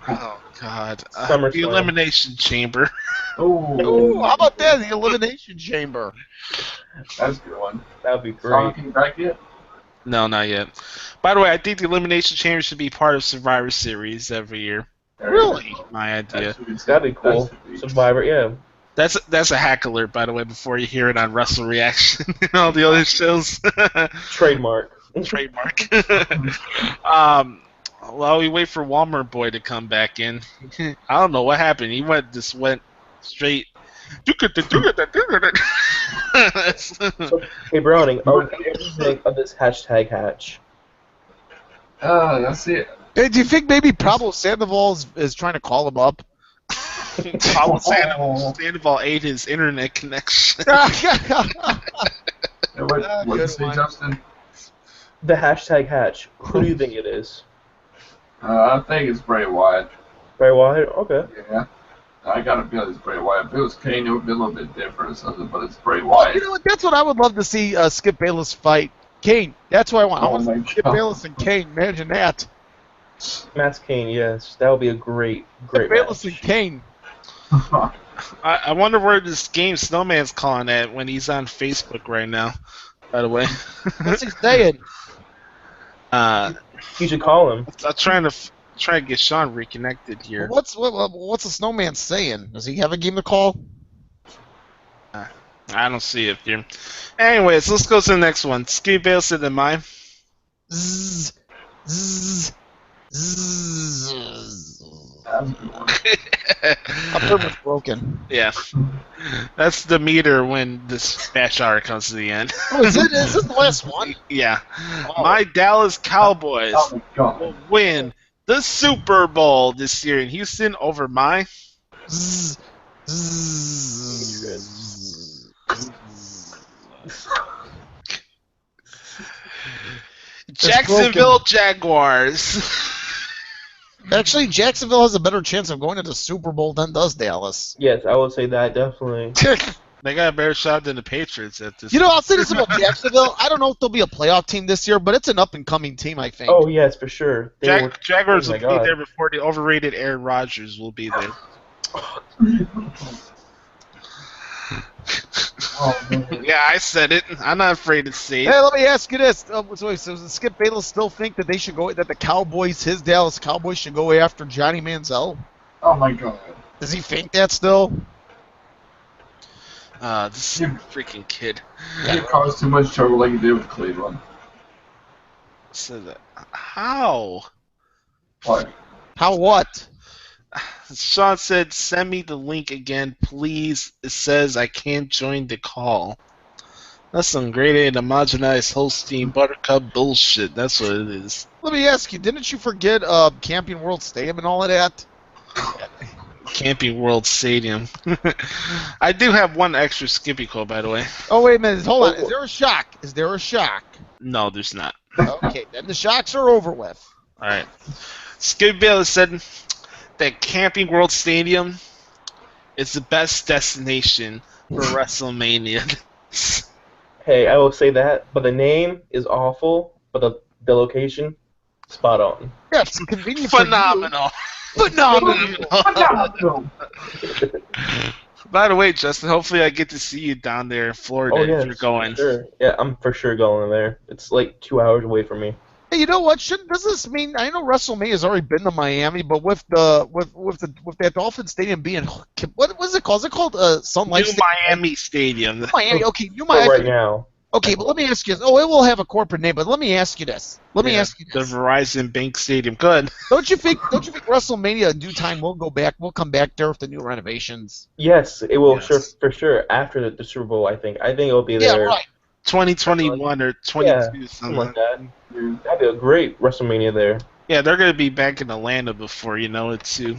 God. SummerSlam. The Elimination Chamber. Ooh, how about that? The Elimination Chamber. That's a good one. That would be Sonic great. came back yet? No, not yet. By the way, I think the Elimination Chamber should be part of Survivor Series every year. Really? My idea. That'd be cool. Survivor, yeah. That's a hack alert, by the way, before you hear it on Wrestle Reaction and all the other shows. Trademark. Trademark. While we wait for Walmart Boy to come back in, I don't know what happened. He went straight. Hey, Browning, what do you think of this hashtag hatch? That's it. Hey, do you think maybe Pablo Sandoval is trying to call him up? Pablo Sandoval ate his internet connection. What good you say, one. Justin? The hashtag hatch. Who do you think it is? I think it's Bray Wyatt. Bray Wyatt? Okay. Yeah. I gotta feel it's Bray Wyatt. If it was Kane, it would be a little bit different or something, but it's Bray Well, Wyatt. you know what? That's what I would love to see Skip Bayless fight Kane. That's what I want. I Oh want to my see Skip God. Bayless and Kane. Imagine that. Matt Kane, yes. That would be a great Skip Bayless match. and Kane. I wonder where this game Snowman's calling at when he's on Facebook right now. By the way, What's he saying? You should call him. I'm trying to get Sean reconnected here. What's the Snowman saying? Does he have a game to call? I don't see it here. Anyways, let's go to the next one. Ski Bale said in mine. Zzz, zzz, zzz. That's a good one. My permit's broken. Yeah. That's the meter when this match hour comes to the end. Oh, is this the last one? Yeah. Oh. My Dallas Cowboys Oh my God. will win the Super Bowl this year in Houston over my Zzz, zzz. Jacksonville Jaguars. Actually, Jacksonville has a better chance of going to the Super Bowl than does Dallas. Yes, I would say that, definitely. They got a better shot than the Patriots at this. You know, I'll say this about Jacksonville. I don't know if they'll be a playoff team this year, but it's an up-and-coming team, I think. Oh, yes, for sure. They were- Jaguars oh will my be God. there before the overrated Aaron Rodgers will be there. Oh, man. Yeah, I said it. I'm not afraid to say Hey, it. let me ask you this: so does Skip Bayless still think that they should go? That the Cowboys, his Dallas Cowboys, should go after Johnny Manziel? Oh my god. Does he think that still? This freaking kid. He caused too much trouble like he did with Cleveland. Said how? Like, How what? Sean said, "Send me the link again, please." It says I can't join the call. That's some grade A homogenized Holstein Buttercup bullshit. That's what it is. Let me ask you: didn't you forget Camping World Stadium and all of that? Camping World Stadium. I do have one extra Skippy code, by the way. Oh wait a minute, hold on. Is there a shock? Is there a shock? No, there's not. Okay, then the shocks are over with. All right. Skippy Bayless said that Camping World Stadium is the best destination for WrestleMania. Hey, I will say that, but the name is awful, but the location, spot on. Yeah, it's convenient for you. Phenomenal. Phenomenal. By the way, Justin, hopefully I get to see you down there in Florida Oh yeah, if you're going. Sure. Yeah, I'm for sure going there. It's like 2 hours away from me. Hey, you know what? Does this mean? I know WrestleMania has already been to Miami, but with that Dolphin Stadium being what was it called? Is it called Sun Life New Stadium? Miami Stadium. Miami. Okay, New For Miami. right now. Okay, but let me ask you. Oh, it will have a corporate name, but let me ask you this. Let me ask you The this. Verizon Bank Stadium. Good. Don't you think WrestleMania in due time will go back? We'll come back there with the new renovations. Yes, it will Yes. for sure after the Super Bowl. I think it will be Yeah, there. right. 2021 or 22, Yeah, something something like that. That'd be a great WrestleMania there. Yeah, they're gonna be back in Atlanta before you know it too.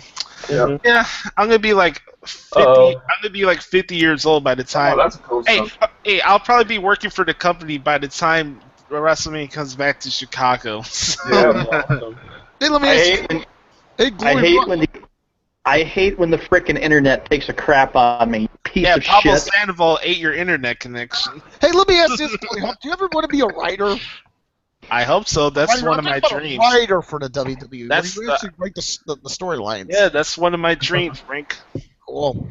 Yeah. Yeah, I'm gonna be like 50. Uh-oh. I'm gonna be like 50 years old by the oh, time. that's cool Hey, stuff. hey, I'll probably be working for the company by the time WrestleMania comes back to Chicago. So- Yeah, awesome. Hey, let me I ask hate you. when Hey, I Glory hate Rock. when the frickin' internet takes a crap on me. Piece yeah, of Pablo shit. Sandoval ate your internet connection. Hey, let me ask you this. Glory Rock. Do you ever want to be a writer? I hope so. That's Writer, one of I'm my talking about dreams. A writer for the WWE. That's Where you actually write the storylines. Yeah, that's one of my dreams, Frank. Cool.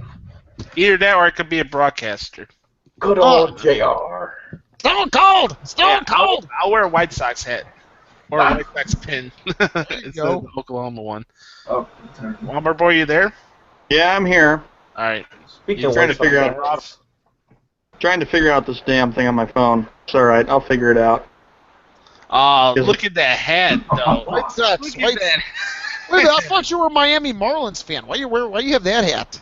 Either that or I could be a broadcaster. Good old JR. Stone Cold. Stone Cold. I'll wear a White Sox hat. Or a White Sox pin. Instead go. of the Oklahoma one. Oh, turn. Walmart boy, you there? Yeah, I'm here. Alright. Speaking You of trying White to figure Sox, out- Trying to figure out this damn thing on my phone. It's alright, I'll figure it out. Look at that hat, though. White Sox. Look at White. that. Wait a minute, I thought you were a Miami Marlins fan. Why you have that hat?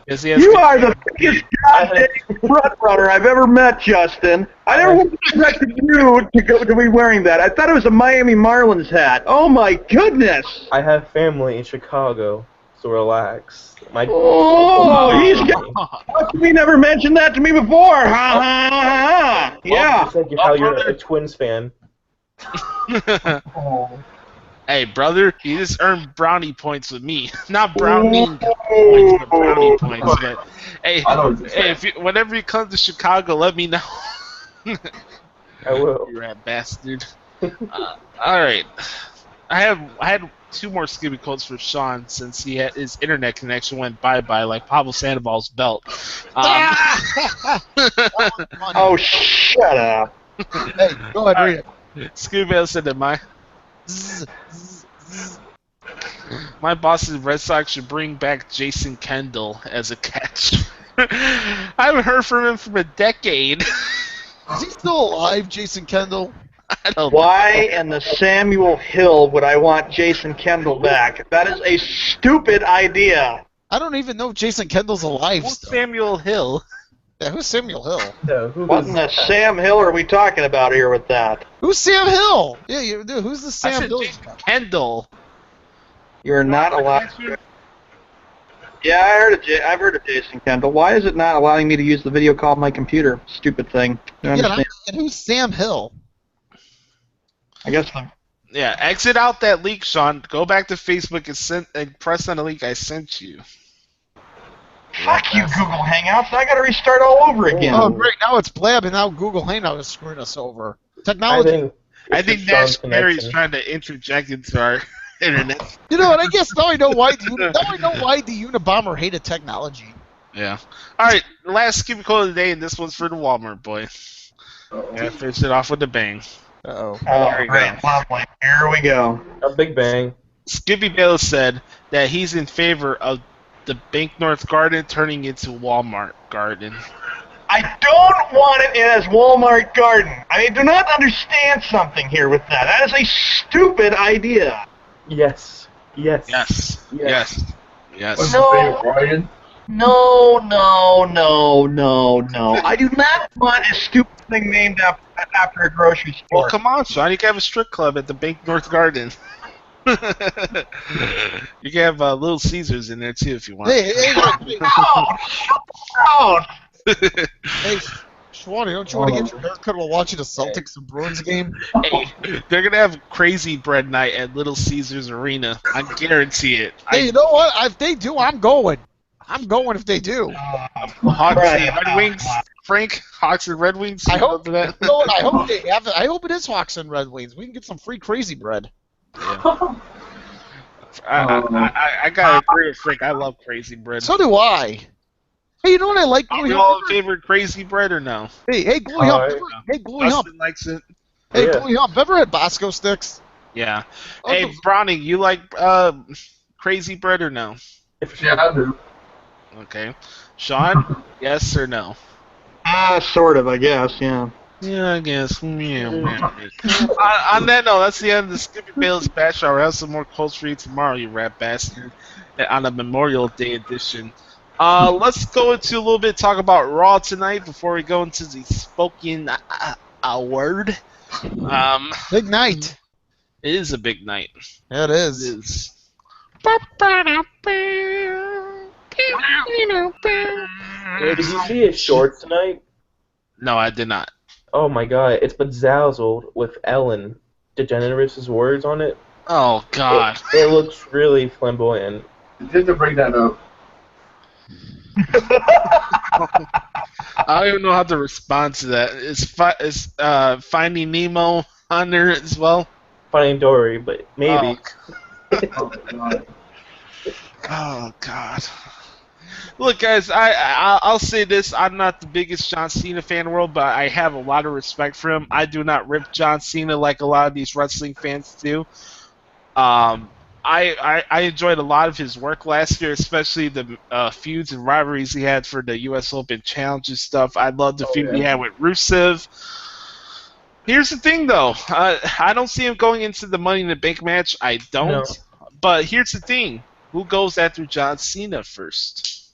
Yes, he has You good- are the biggest goddamn front runner I've ever met, Justin. I never would have expected you to be wearing that. I thought it was a Miami Marlins hat. Oh my goodness! I have family in Chicago, so relax. Oh, he's got. How come you never mentioned that to me before? Ha ha ha! Yeah. Just like how you're a Twins fan. Oh. Hey, brother, you just earned brownie points with me. Not brownie points, but brownie points. But, hey, I know what you're saying. if whenever you come to Chicago, let me know. I will. You rat bastard. Alright. I had two more Skippy quotes for Sean since his internet connection went bye-bye like Pablo Sandoval's belt. Oh, shut up. Hey, go ahead, read it. Scooby said that my boss's Red Sox should bring back Jason Kendall as a catch. I haven't heard from him for a decade. Is he still alive, Jason Kendall? I don't Why in the Samuel Hill would I want Jason Kendall back? That is a stupid idea. I don't even know if Jason Kendall's alive Who's still. Samuel Hill? Yeah, who's Samuel Hill? Yeah, who What was in the that? Sam Hill are we talking about here with that? Who's Sam Hill? Yeah, dude, who's the I Sam said Hill? Jason Kendall. You're not allowed. Yeah, I've heard of Jason Kendall. Why is it not allowing me to use the video call on my computer? Stupid thing. Yeah, I understand. and who's Sam Hill? I guess I'm. Yeah, exit out that leak, Sean. Go back to Facebook and press on the link I sent you. Fuck you, Google Hangouts. I got to restart all over again. Oh, great. Now it's Blab, and now Google Hangout is screwing us over. I Technology. think, I think it's Sean's Nash Perry's connection. trying to interject into our Internet. You know what? I guess now I know why the Unabomber hated technology. Yeah. All right, last Skippy quote of the day, and this one's for the Walmart boy. Gotta finish it off with a bang. Uh-oh. There you go. Lovely. Here we go. A big bang. Skippy Bayless said that he's in favor of the Bank North Garden turning into Walmart Garden. I don't want it as Walmart Garden. I do not understand something here with that. That is a stupid idea. Yes. Yes. Yes. What's No. your favorite, Brian? No. I do not want a stupid thing named after a grocery store. Well, come on, Sean. You can have a strip club at the Bank North Garden. You can have Little Caesars in there, too, if you want. Hey, Oh, hey, Schwanny, don't you want to get your haircut while watching a Celtics and Bruins game? Hey, they're going to have Crazy Bread Night at Little Caesars Arena. I guarantee it. Hey, you know what? If they do, I'm going. I'm going if they do. Hawks and Red Wings. Frank, Hawks and Red Wings. I hope that. You know what? I hope they have it. I hope it is Hawks and Red Wings. We can get some free Crazy Bread. Yeah. I gotta agree with Frank. I love Crazy Bread. So do I. Hey, you know what I like? Are you all favorite Crazy Bread or no? Hey, Gluey Hump. Hey, Gluey Hump. Dustin likes it. Hey, Yeah. Gluey Hump. Ever had Bosco sticks? Yeah. Oh, Hey, those- Brownie, you like Crazy Bread or no? Yeah, I do. Okay. Sean, yes or no? sort of, I guess, yeah. Yeah, I guess. On that note, that's the end of the Skippy Bayless Bash Hour. I have some more quotes for you tomorrow, you rat bastard, on a Memorial Day edition. Let's go into a little bit, talk about Raw tonight before we go into the spoken word. Big night. It is a big night. Yeah, it It is. is. Did you see his shorts tonight? No, I did not. Oh my god, it's bedazzled with Ellen DeGeneres' words on it. Oh, God. It looks really flamboyant. Just to bring that up, I don't even know how to respond to that. Is Finding Nemo on there as well? Finding Dory, but maybe. oh my God. Oh God! Look, guys, I'll say this: I'm not the biggest John Cena fan in the world, but I have a lot of respect for him. I do not rip John Cena like a lot of these wrestling fans do. I enjoyed a lot of his work last year, especially the feuds and rivalries he had for the U.S. Open Challenge and stuff. I love the feud he had with Rusev. Here's the thing, though. I don't see him going into the Money in the Bank match. I don't. No. But here's the thing. Who goes after John Cena first?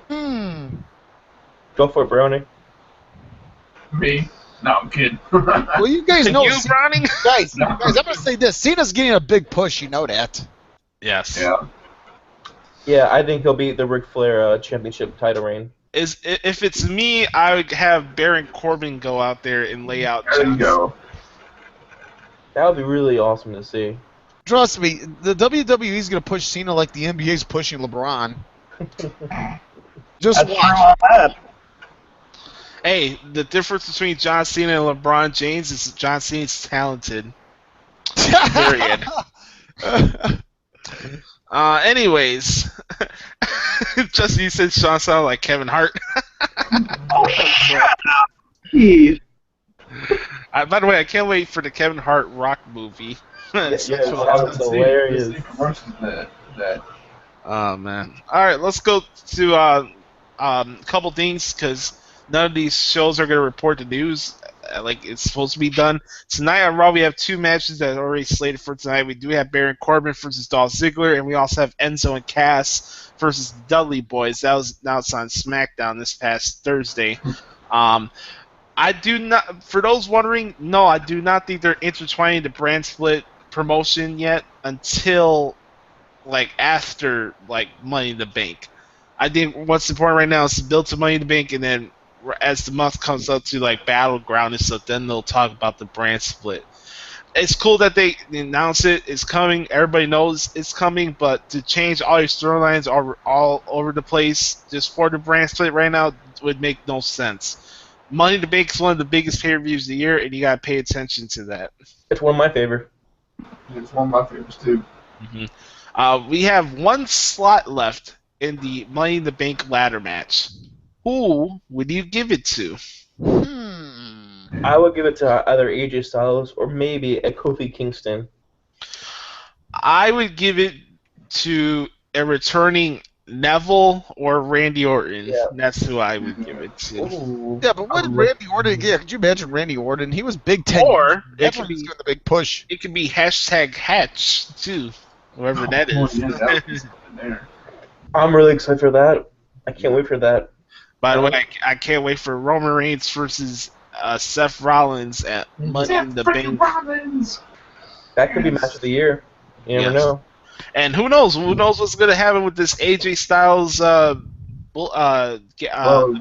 Hmm. Go for it, Brownie. Me? No, I'm kidding. Well, you guys know, You, Browning? guys, I'm gonna say this: Cena's getting a big push. You know that. Yes. yeah. Yeah, I think he'll beat the Ric Flair championship title reign. If it's me, I would have Baron Corbin go out there and lay out There you John go. That would be really awesome to see. Trust me, the WWE's gonna push Cena like the NBA's pushing LeBron. Just That's true watch. on that. Hey, the difference between John Cena and LeBron James is John Cena's talented. Period. Anyways, Justin, you said Sean sounded like Kevin Hart. Oh, shut up. Jeez. By the way, I can't wait for the Kevin Hart Rock movie. Yes, I sounds was hilarious. seeing commercials that. Oh man! All right, let's go to a couple things because none of these shows are going to report the news like it's supposed to be done. Tonight on Raw, we have two matches that are already slated for tonight. We do have Baron Corbin versus Dolph Ziggler, and we also have Enzo and Cass versus Dudley Boys. Now it's on SmackDown this past Thursday. I do not. For those wondering, no, I do not think they're intertwining the brand split promotion yet until like after like Money in the Bank. I think what's important right now is to build to Money in the Bank, and then as the month comes up to like Battleground and stuff, then they'll talk about the brand split. It's cool that they announce it. It's coming. Everybody knows it's coming, but to change all your storylines all over the place just for the brand split right now would make no sense. Money in the Bank is one of the biggest pay-per-views of the year, and you gotta pay attention to that. It's one of my favorite. It's one of my favorites too. We have one slot left in the Money in the Bank ladder match. Who would you give it to? I would give it to either AJ Styles or maybe a Kofi Kingston. I would give it to a returning Neville or Randy Orton. Yeah. That's who I would give it to. Ooh. Yeah, but what did Randy Orton get? Could you imagine Randy Orton? He was Big Ten. Or it That's could when he's be doing the big push. it could be #Hatch too, whoever that Oh, is. yeah, that was something there. I'm really excited for that. I can't wait for that. By the way, I can't wait for Roman Reigns versus Seth Rollins at Money in the Bank. Rollins. That could be match of the year. You never Yes. know. And who knows? Who knows what's going to happen with this AJ Styles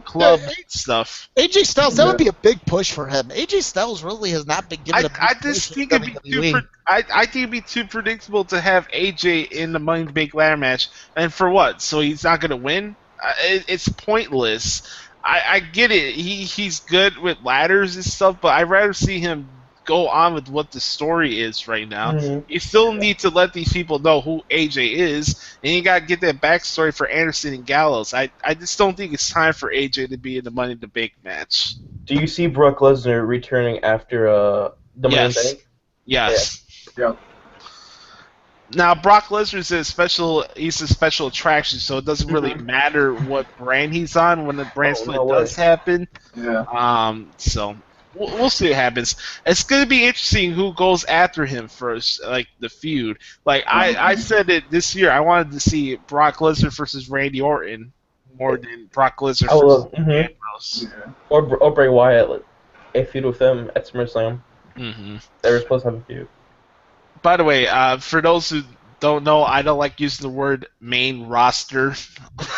club stuff? AJ Styles, that would be a big push for him. AJ Styles really has not been given a big I push just in think it'd be WWE. I think it'd be too predictable to have AJ in the Money in the Bank ladder match, and for what? So he's not going to win? It's pointless. I get it. He's good with ladders and stuff, but I'd rather see him go on with what the story is right now. Mhm. You still need to let these people know who AJ is, and you got to get that backstory for Anderson and Gallows. I just don't think it's time for AJ to be in the Money in the Bank match. Do you see Brock Lesnar returning after the Money in the Yes. Bank? Yes. Yep. Now Brock Lesnar's he's a special attraction, so it doesn't really matter what brand he's on when the brand split no does way. happen. Yeah. So we'll see what happens. It's gonna be interesting who goes after him first, like the feud. Like I said it this year, I wanted to see Brock Lesnar versus Randy Orton more than Brock Lesnar I versus will. Ambrose. Yeah. Or Bray Wyatt, a feud with them at SummerSlam. hmm They were supposed to have a feud. By the way, for those who don't know, I don't like using the word main roster.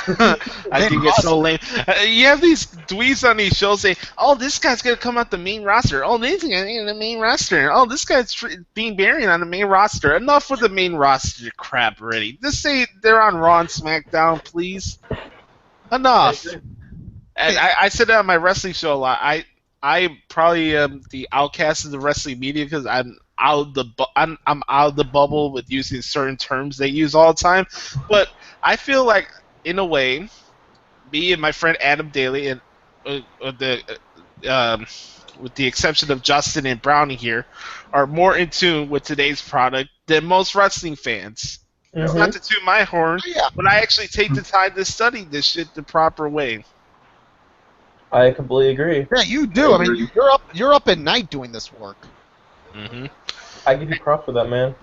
I think it's so lame. You have these dweebs on these shows saying, "Oh, this guy's gonna come out the main roster. Oh, this guy's gonna be the main roster. Oh, this guy's being buried on the main roster." Enough with the main roster crap already. Just say they're on Raw and SmackDown, please. Enough. And I said that on my wrestling show a lot. I probably am the outcast of the wrestling media because I'm out of the I'm out of the bubble with using certain terms they use all the time. But I feel like, in a way, me and my friend Adam Daly, and with the exception of Justin and Brownie here, are more in tune with today's product than most wrestling fans. Mhm. Not to toot my horn, Yeah. but I actually take the time to study this shit the proper way. I completely agree. Yeah, you do. I mean, you're up at night doing this work. Mm-hmm. I give you props for that, man.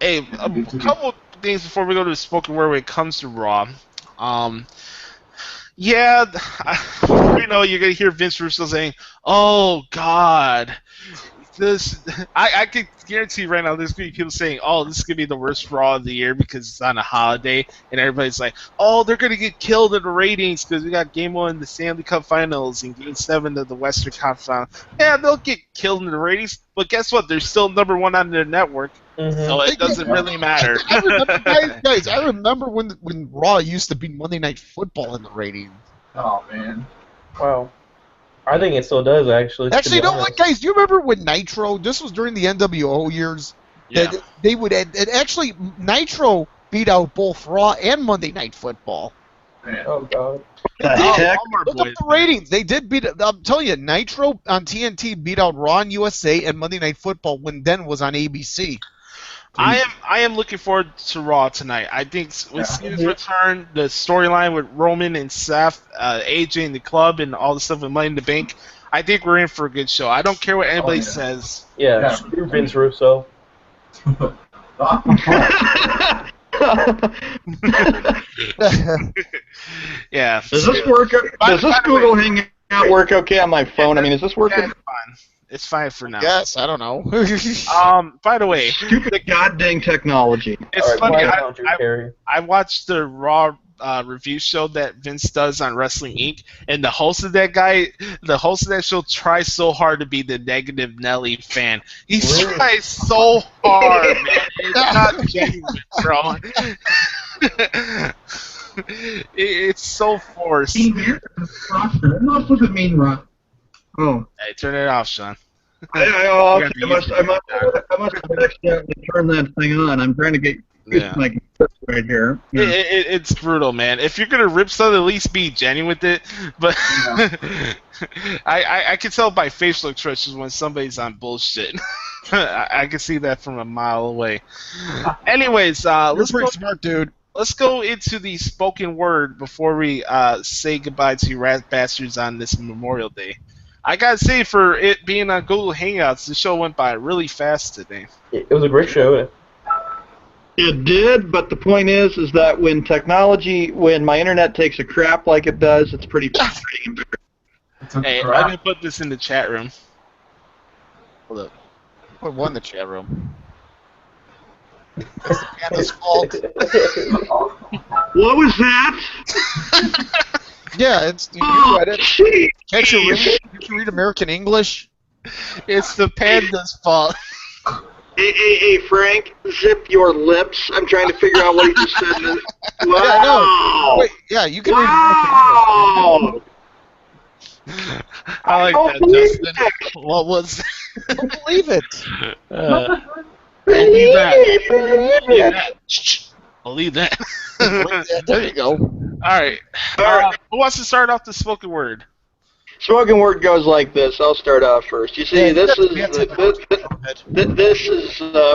Hey, a couple things before we go to the spoken word when it comes to Raw. Yeah, you know, you're gonna hear Vince Russo saying, "Oh God, this." I can guarantee right now, there's gonna be people saying, "Oh, this is gonna be the worst Raw of the year because it's on a holiday," and everybody's like, "Oh, they're gonna get killed in the ratings because we got Game 1 of the Stanley Cup Finals and Game 7 of the Western Conference Finals." Yeah, they'll get killed in the ratings, but guess what? They're still #1 on their network, so it doesn't really matter. I remember, guys, I remember when Raw used to be Monday Night Football in the ratings. Oh man. Wow. I think it still does, actually. Actually, you to be know what, honest. guys? Do you remember when Nitro? This was during the NWO years. Yeah. That they would it actually Nitro beat out both Raw and Monday Night Football. Man. Oh, God. The Oh, heck? Walmart Look up boys. the ratings. They did beat. I'm telling you, Nitro on TNT beat out Raw on USA and Monday Night Football when then was on ABC. I am looking forward to Raw tonight. I think with Cena's return, the storyline with Roman and Seth, AJ and the club, and all the stuff with Money in the Bank, I think we're in for a good show. I don't care what anybody yeah. says. Yeah, Yeah. screw Vince Russo. Yeah. Does this work? Does this Google Hangout work okay on my phone? I mean, is this Yeah, working? it's fine. It's fine for now. Yes, I don't know. By the way, Stupid goddamn technology. it's All right, funny. quiet down, Drew Carey. I watched the Raw review show that Vince does on Wrestling Inc. And the host of that show tries so hard to be the negative Nelly fan. He Really? tries so hard, man. It's not genuine, bro. It's so forced. Enough with the main run. Oh. Hey, turn it off, Sean. I must have accidentally turned that thing on. I'm trying to get used to my computer right here. Yeah. It's brutal, man. If you're gonna rip something, at least be genuine with it. But I can tell by facial expressions when somebody's on bullshit. I can see that from a mile away. Anyways, let's pretty go. smart, dude. Let's go into the spoken word before we say goodbye to you rat bastards on this Memorial Day. I gotta say, for it being on Google Hangouts, the show went by really fast today. It was a great show. It did, but the point is that when my internet takes a crap like it does, it's pretty frustrating. Hey, I'm gonna put this in the chat room. Hold up. Put one in the chat room. It's the Panther's fault. What was that? Yeah, it's you read it. Gee. Can't you read American English? It's the panda's fault. Hey, Frank, zip your lips. I'm trying to figure out what he just said. Wow. Yeah, I know. Wait, yeah, you can read American English. I like that, Justin. What was? I don't believe it. Believe that. Believe that. There you go. All right. Who wants to start off the spoken word? Spoken word goes like this. I'll start off first. You see, this is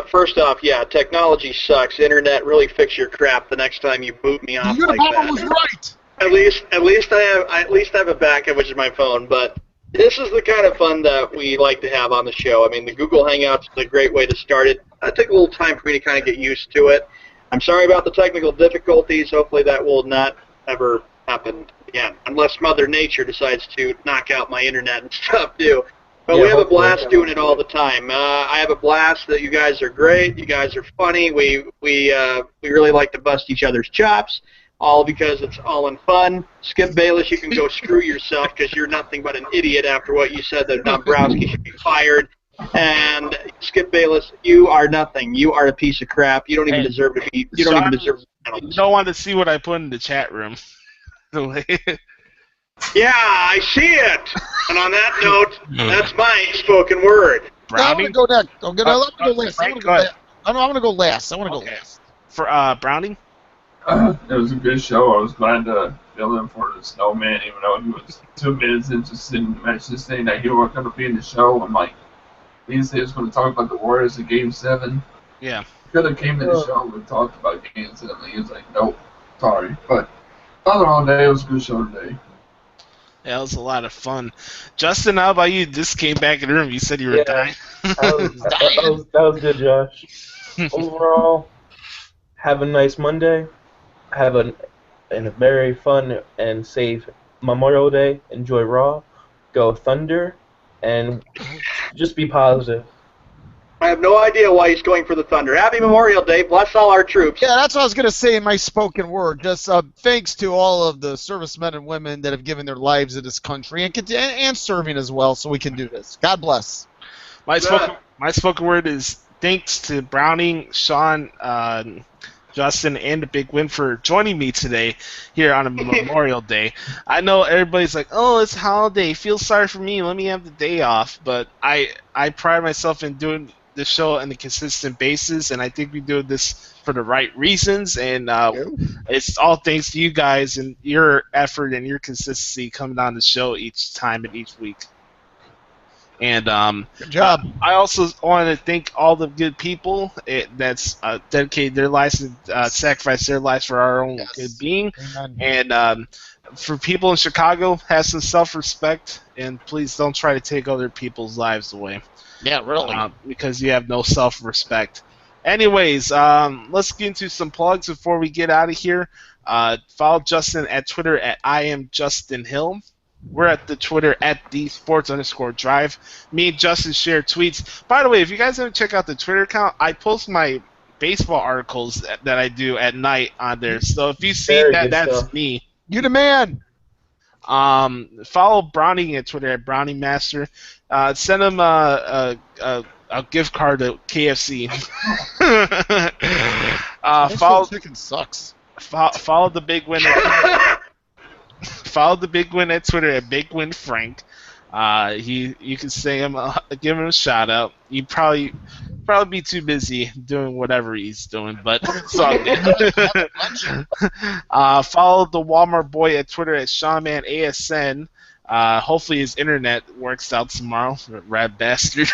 first off, yeah, technology sucks. Internet really fix your crap the next time you boot me off like that. Was right. At least I have a backup, which is my phone. But this is the kind of fun that we like to have on the show. I mean, the Google Hangouts is a great way to start it. It took a little time for me to kind of get used to it. I'm sorry about the technical difficulties. Hopefully that will not ever happen again, unless Mother Nature decides to knock out my internet and stuff too. But we have a blast doing it all the time. I have a blast. That you guys are great. You guys are funny. We really like to bust each other's chops, all because it's all in fun. Skip Bayless, you can go screw yourself because you're nothing but an idiot after what you said that Dombrowski should be fired. And Skip Bayless, you are nothing. You are a piece of crap. You don't even deserve to be. You don't even deserve. You don't want to see what I put in the chat room. Yeah, I see it. And on that note, that's my spoken word. No, I'm gonna go next. Let me go last. I want to go last. For Browning? It was a good show. I was glad to fill in for the snowman, even though he was 2 minutes interested in the match this thing that he was going to be in the show. I'm like, he said he was going to talk about the Warriors in Game 7. Yeah. Could have came in the show and talked about Game 7. He was like, nope, sorry. But other all day, it was a good show today. Yeah, it was a lot of fun. Justin, how about you? Just came back in the room. You said you were dying. That was good, Josh. Overall, have a nice Monday. Have a very fun and safe Memorial Day. Enjoy Raw. Go Thunder. And just be positive. I have no idea why he's going for the Thunder. Happy Memorial Day. Bless all our troops. Yeah, that's what I was going to say in my spoken word. Just thanks to all of the servicemen and women that have given their lives to this country and serving as well so we can do this. God bless. My spoken word is thanks to Browning, Sean, Justin, and the Big Win for joining me today here on a Memorial Day. I know everybody's like, oh, it's a holiday. Feel sorry for me. Let me have the day off. But I pride myself in doing the show on a consistent basis, and I think we do this for the right reasons. And it's all thanks to you guys and your effort and your consistency coming on the show each time and each week. And good job. I also want to thank all the good people that's dedicated their lives and sacrificed their lives for our own good being. Amen. And for people in Chicago, have some self-respect, and please don't try to take other people's lives away. Yeah, really. Because you have no self-respect. Anyways, let's get into some plugs before we get out of here. Follow Justin at Twitter at IamJustinHill. We're at the Twitter at @sports_drive. Me and Justin share tweets. By the way, if you guys haven't checked out the Twitter account, I post my baseball articles that I do at night on there. So if you see that, that's me. You the man. Follow Browning at Twitter at BrowningMaster. Send him a gift card to KFC. Follow chicken sucks. Follow the Big Win. Follow the Big Win at Twitter at BigWinFrank. You can say him, give him a shout out. He'd probably be too busy doing whatever he's doing, but it's all good. Follow the Walmart boy at Twitter at SeanManASN. Hopefully his internet works out tomorrow. Rad bastard.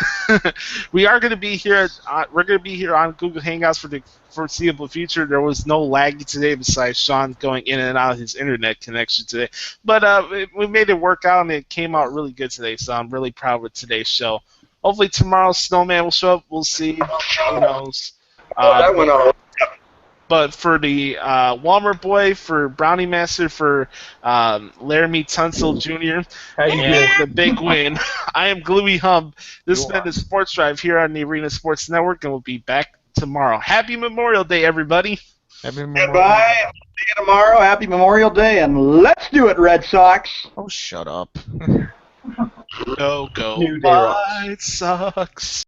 We are going to be here. We're going to be here on Google Hangouts for the foreseeable future. There was no lag today, besides Sean going in and out of his internet connection today. But we made it work out, and it came out really good today. So I'm really proud with today's show. Hopefully tomorrow Snowman will show up. We'll see. Who knows? That went all. But for the Walmart boy, for Brownie Master, for Laramie Tunsil Jr., and the big win, I am Gluey Hump. This has been the Sports Drive here on the Arena Sports Network, and we'll be back tomorrow. Happy Memorial Day, everybody. Happy Memorial Goodbye. Day. See you tomorrow. Happy Memorial Day, and let's do it, Red Sox. Oh, shut up. Go. New Day rocks. It sucks.